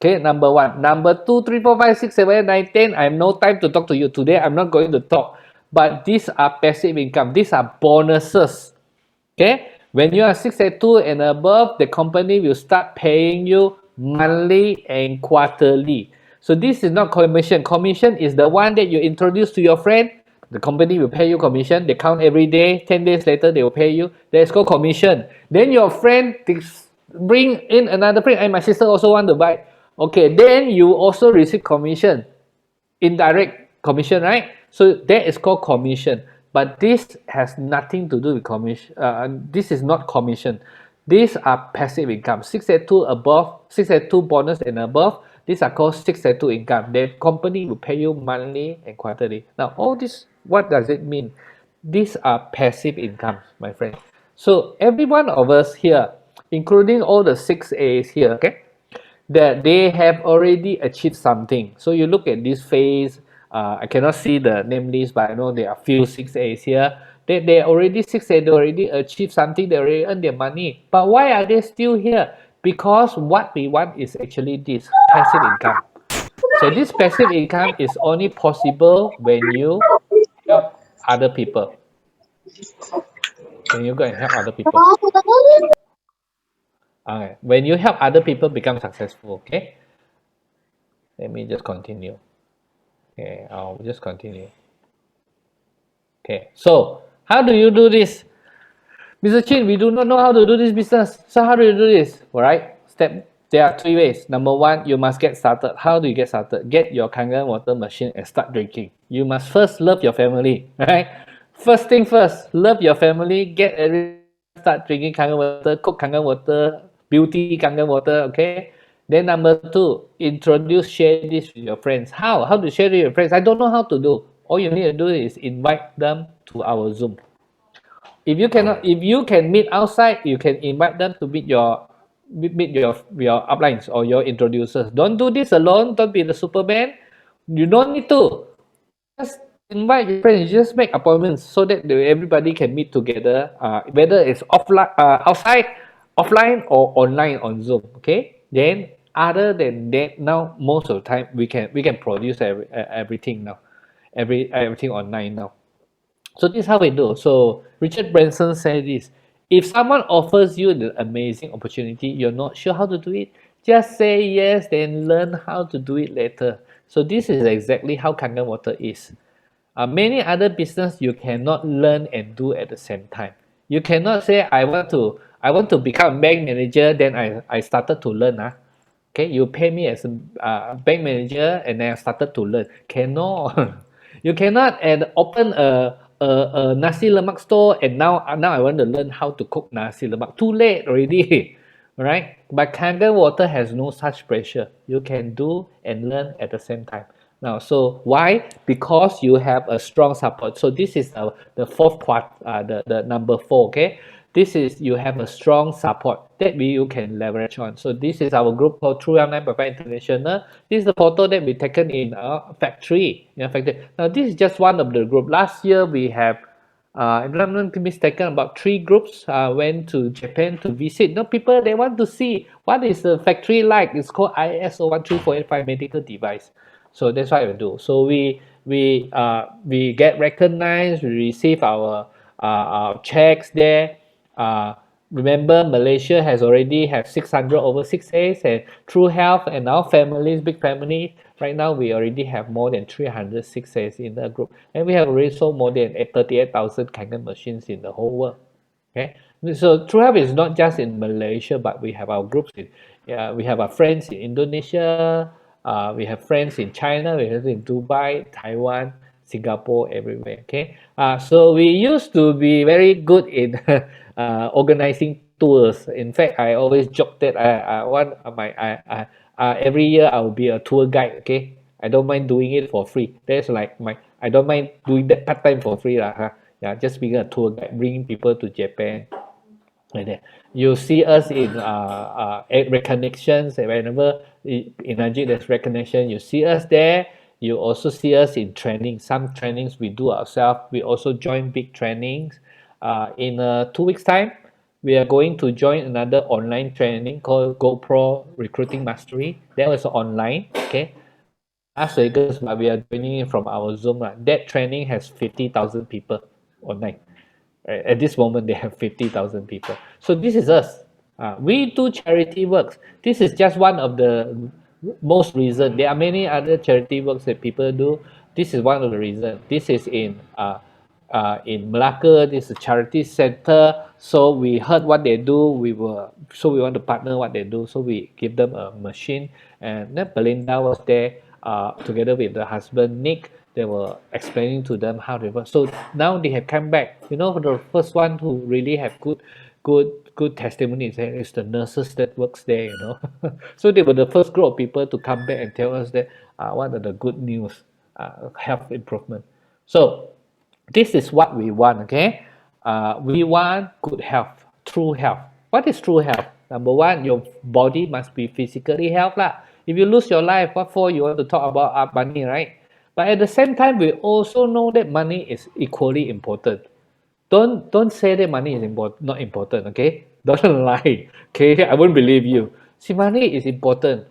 Okay, number one. Number 2, 3, 4, 5, 6, 7, 8, 9, 10. I have no time to talk to you today. I'm not going to talk. But these are passive income. These are bonuses. Okay, when you are 682 and above, the company will start paying you monthly and quarterly. So this is not commission. Commission is the one that you introduce to your friend. The company will pay you commission. They count every day. 10 days later, they will pay you. That's called commission. Then your friend bring in another friend. And my sister also want to buy. Okay, then you also receive commission. Indirect commission, right? So that is called commission. But this has nothing to do with commission. This is not commission. These are passive income. 682 above, 682 bonus and above. These are called 682 income. The company will pay you monthly and quarterly. Now, all this, what does it mean? These are passive income, my friend. So every one of us here, including all the 6As here, okay, that they have already achieved something. So you look at this phase, I cannot see the name list, but I know there are few 6As here. They already 6A, they already achieved something, they already earn their money. But why are they still here? Because what we want is actually this passive income. So this passive income is only possible when you help other people. When you go and help other people. Okay. When you help other people become successful, okay? Let me just continue. Okay, I'll just continue. Okay, so how do you do this? Mr. Chin, we do not know how to do this business. So how do you do this? All right, there are three ways. Number one, you must get started. How do you get started? Get your Kangen water machine and start drinking. You must first love your family, right? First thing first, love your family. Get everyone start drinking Kangen water, cook Kangen water, beauty Kangen water, okay? Then number two, introduce, share this with your friends. How? How to share it with your friends? I don't know how to do. All you need to do is invite them to our Zoom. If you can meet outside, you can invite them to meet your uplines or your introducers. Don't do this alone. Don't be the Superman. You don't need to. Just invite your friends. Just make appointments so that everybody can meet together. Whether it's offline, outside, offline, or online on Zoom. Okay. Then other than that, now most of the time we can produce everything now, everything online now. So this is how we do. So Richard Branson said this: if someone offers you the amazing opportunity, you're not sure how to do it, just say yes, then learn how to do it later. So this is exactly how Kangen Water is. Many other business you cannot learn and do at the same time. You cannot say I want to become a bank manager, then I started to learn. Okay, you pay me as a bank manager and then I started to learn. Cannot. You cannot open a nasi lemak store and now I want to learn how to cook nasi lemak. Too late already. Right? But Kangen water has no such pressure. You can do and learn at the same time. Now, so why? Because you have a strong support. So this is the fourth part, the number four. Okay, this is you have a strong support that you can leverage on. So this is our group called True Young 9.5 International. This is the photo that we taken in our factory. Now this is just one of the group. Last year we have if I'm not mistaken, about three groups went to Japan to visit. No, people they want to see what is the factory like. It's called ISO 13485 medical device. So that's what we do. So we get recognized. We receive our checks there. Uh, Remember, Malaysia has already have 600 over 6As, and through health and our families, big family, right now we already have more than 300 6As in the group, and we have already sold more than 38,000 Kangen machines in the whole world. Okay, so True Health is not just in Malaysia, but we have our groups in, we have our friends in Indonesia, we have friends in China, we have in Dubai, Taiwan, Singapore, everywhere. Okay, so we used to be very good in organizing tours. In fact, I always joke that every year I will be a tour guide. Okay, I don't mind doing it for free. That's like I don't mind doing that part time for free lah. Yeah, just being a tour guide, bringing people to Japan. Like that. You see us in recognitions whenever in Najib there's recognition. You see us there. You also see us in training. Some trainings we do ourselves. We also join big trainings. In 2 weeks time, we are going to join another online training called GoPro Recruiting Mastery. That was online. Okay, Las Vegas, but we are joining it from our Zoom. That training has 50,000 people online. Right? At this moment, they have 50,000 people. So this is us. We do charity works. This is just one of the most reason. There are many other charity works that people do. This is one of the reasons. This is in Malacca. This is a charity center. So we heard what they do. We want to partner what they do. So we give them a machine. And then Belinda was there together with the husband Nick. They were explaining to them how they work. So now they have come back. The first one who really have good testimony is the nurses that works there. So they were the first group of people to come back and tell us that what are the good news, health improvement. So this is what we want. Okay, we want good health, true health. What is true health? Number one, your body must be physically healthy lah. If you lose your life, what for you want to talk about money, right? But at the same time, we also know that money is equally important. Don't say that money is not important, okay? Don't lie, okay? I won't believe you. See, money is important.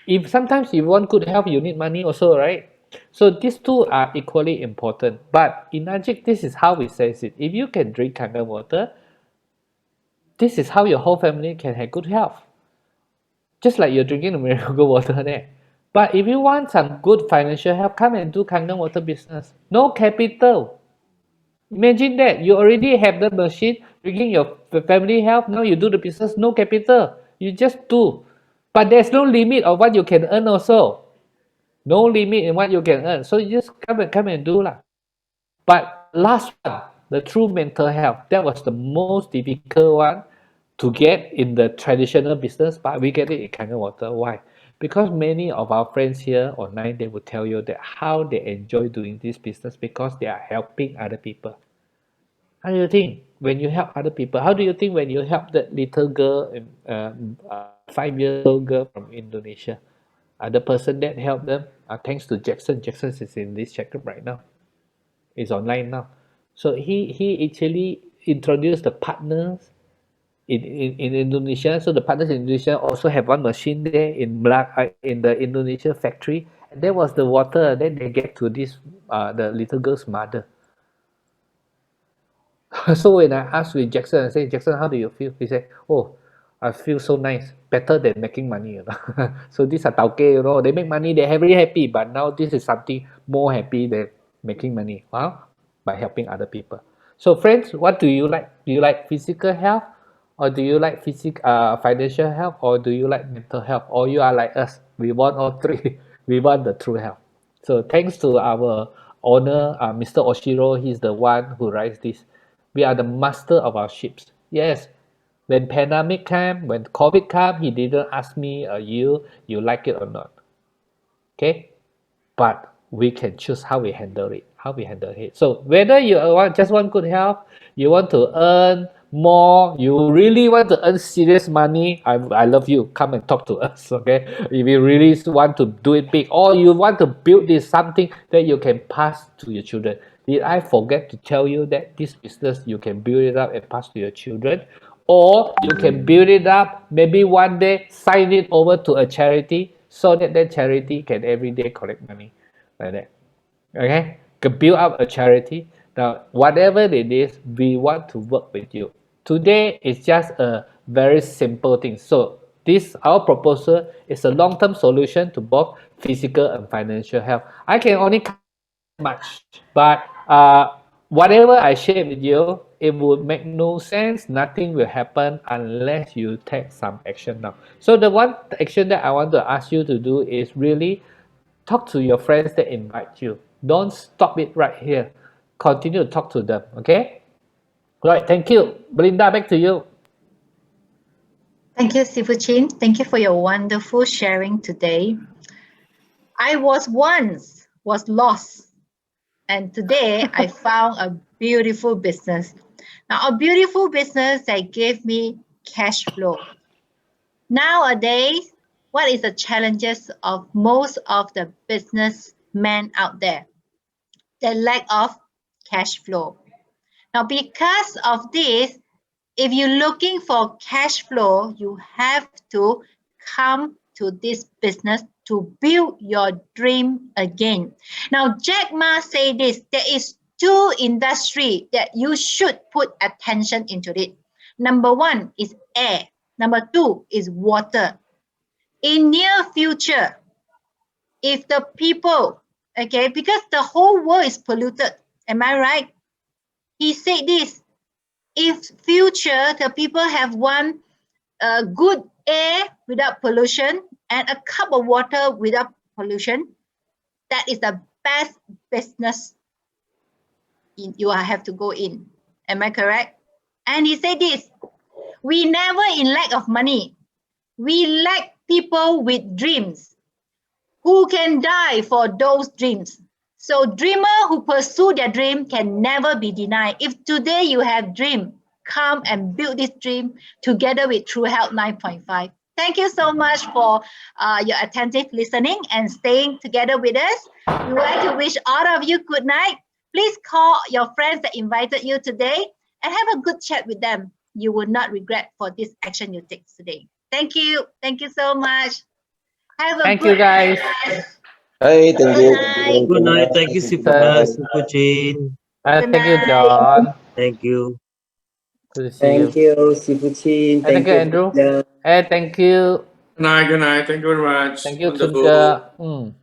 If sometimes you want good health, you need money also, right? So these two are equally important. But in Ajik, this is how we say it. If you can drink Kangen water, this is how your whole family can have good health. Just like you're drinking the miracle water there. But if you want some good financial help, come and do Kangen water business. No capital. Imagine that you already have the machine drinking your family health. Now you do the business, no capital. You just do. But there's no limit of what you can earn also. No limit in what you can earn. So you just come and do lah. But last one, the true mental health, that was the most difficult one to get in the traditional business, but we get it in Kangen water. Why? Because many of our friends here online, they will tell you that how they enjoy doing this business because they are helping other people. How do you think when you help other people? How do you think when you help that little girl, 5 years old girl from Indonesia? The person that helped them, thanks to Jackson. Jackson is in this chat group right now. It's online now. So he actually introduced the partners in Indonesia. So the partners in Indonesia also have one machine there in the Indonesia factory. And that was the water that they get to this the little girl's mother. So when I asked with Jackson, I say, Jackson, how do you feel? He said, oh, I feel so nice, better than making money. So these are tauke, they make money, they're very happy. But now this is something more happy than making money. Wow, by helping other people. So friends, what do you like? Do you like physical health? Or do you like financial health? Or do you like mental health? Or you are like us, we want all three. We want the true health. So thanks to our owner, Mr. Oshiro, he's the one who writes this. We are the master of our ships. Yes, when pandemic came, when COVID came, he didn't ask me or you like it or not. Okay, but we can choose how we handle it. So whether you just want good health, you want to earn more, you really want to earn serious money, I love you. Come and talk to us, okay? If you really want to do it big, or you want to build this something that you can pass to your children. Did I forget to tell you that this business you can build it up and pass to your children? Or you can build it up, maybe one day sign it over to a charity so that that charity can every day collect money like that. Okay, can build up a charity. Now, whatever it is, we want to work with you. Today is just a very simple thing. So this our proposal is a long-term solution to both physical and financial health. I can only much, but whatever I share with you, it would make no sense. Nothing will happen unless you take some action now. So the one action that I want to ask you to do is really talk to your friends that invite you. Don't stop it right here. Continue to talk to them. Okay. Right. Thank you, Belinda. Back to you. Thank you, Sifu Chin. Thank you for your wonderful sharing today. I was lost, and today I found a beautiful business. Now, a beautiful business that gave me cash flow. Nowadays, what is the challenges of most of the businessmen out there? The lack of cash flow. Now, because of this, if you're looking for cash flow, you have to come to this business to build your dream again. Now, Jack Ma say this, there is two industry that you should put attention into it. Number one is air. Number two is water. In near future, if the people, okay, because the whole world is polluted, am I right? He said this, if future the people have one good air without pollution and a cup of water without pollution, that is the best business you have to go in. Am I correct? And he said this, we never in lack of money. We lack people with dreams who can die for those dreams. So dreamer who pursue their dream can never be denied. If today you have dream, come and build this dream together with True Health 9.5. Thank you so much for your attentive listening and staying together with us. We would like to wish all of you good night. Please call your friends that invited you today and have a good chat with them. You will not regret for this action you take today. Thank you. Thank you so much. Have a Thank good you, guys. night. Hi, thank Good you. night. Good night. Good Thank you, night. Sifu Good Mas, night. Sifu Chin. Good Thank you, night. John. Thank you. Good to see Thank you. you, Sifu Chin. Thank Thank you, you, Andrew. Brenda. Thank you. Good night. Good night. Thank you very much. Thank you, Wonderful. Tunke.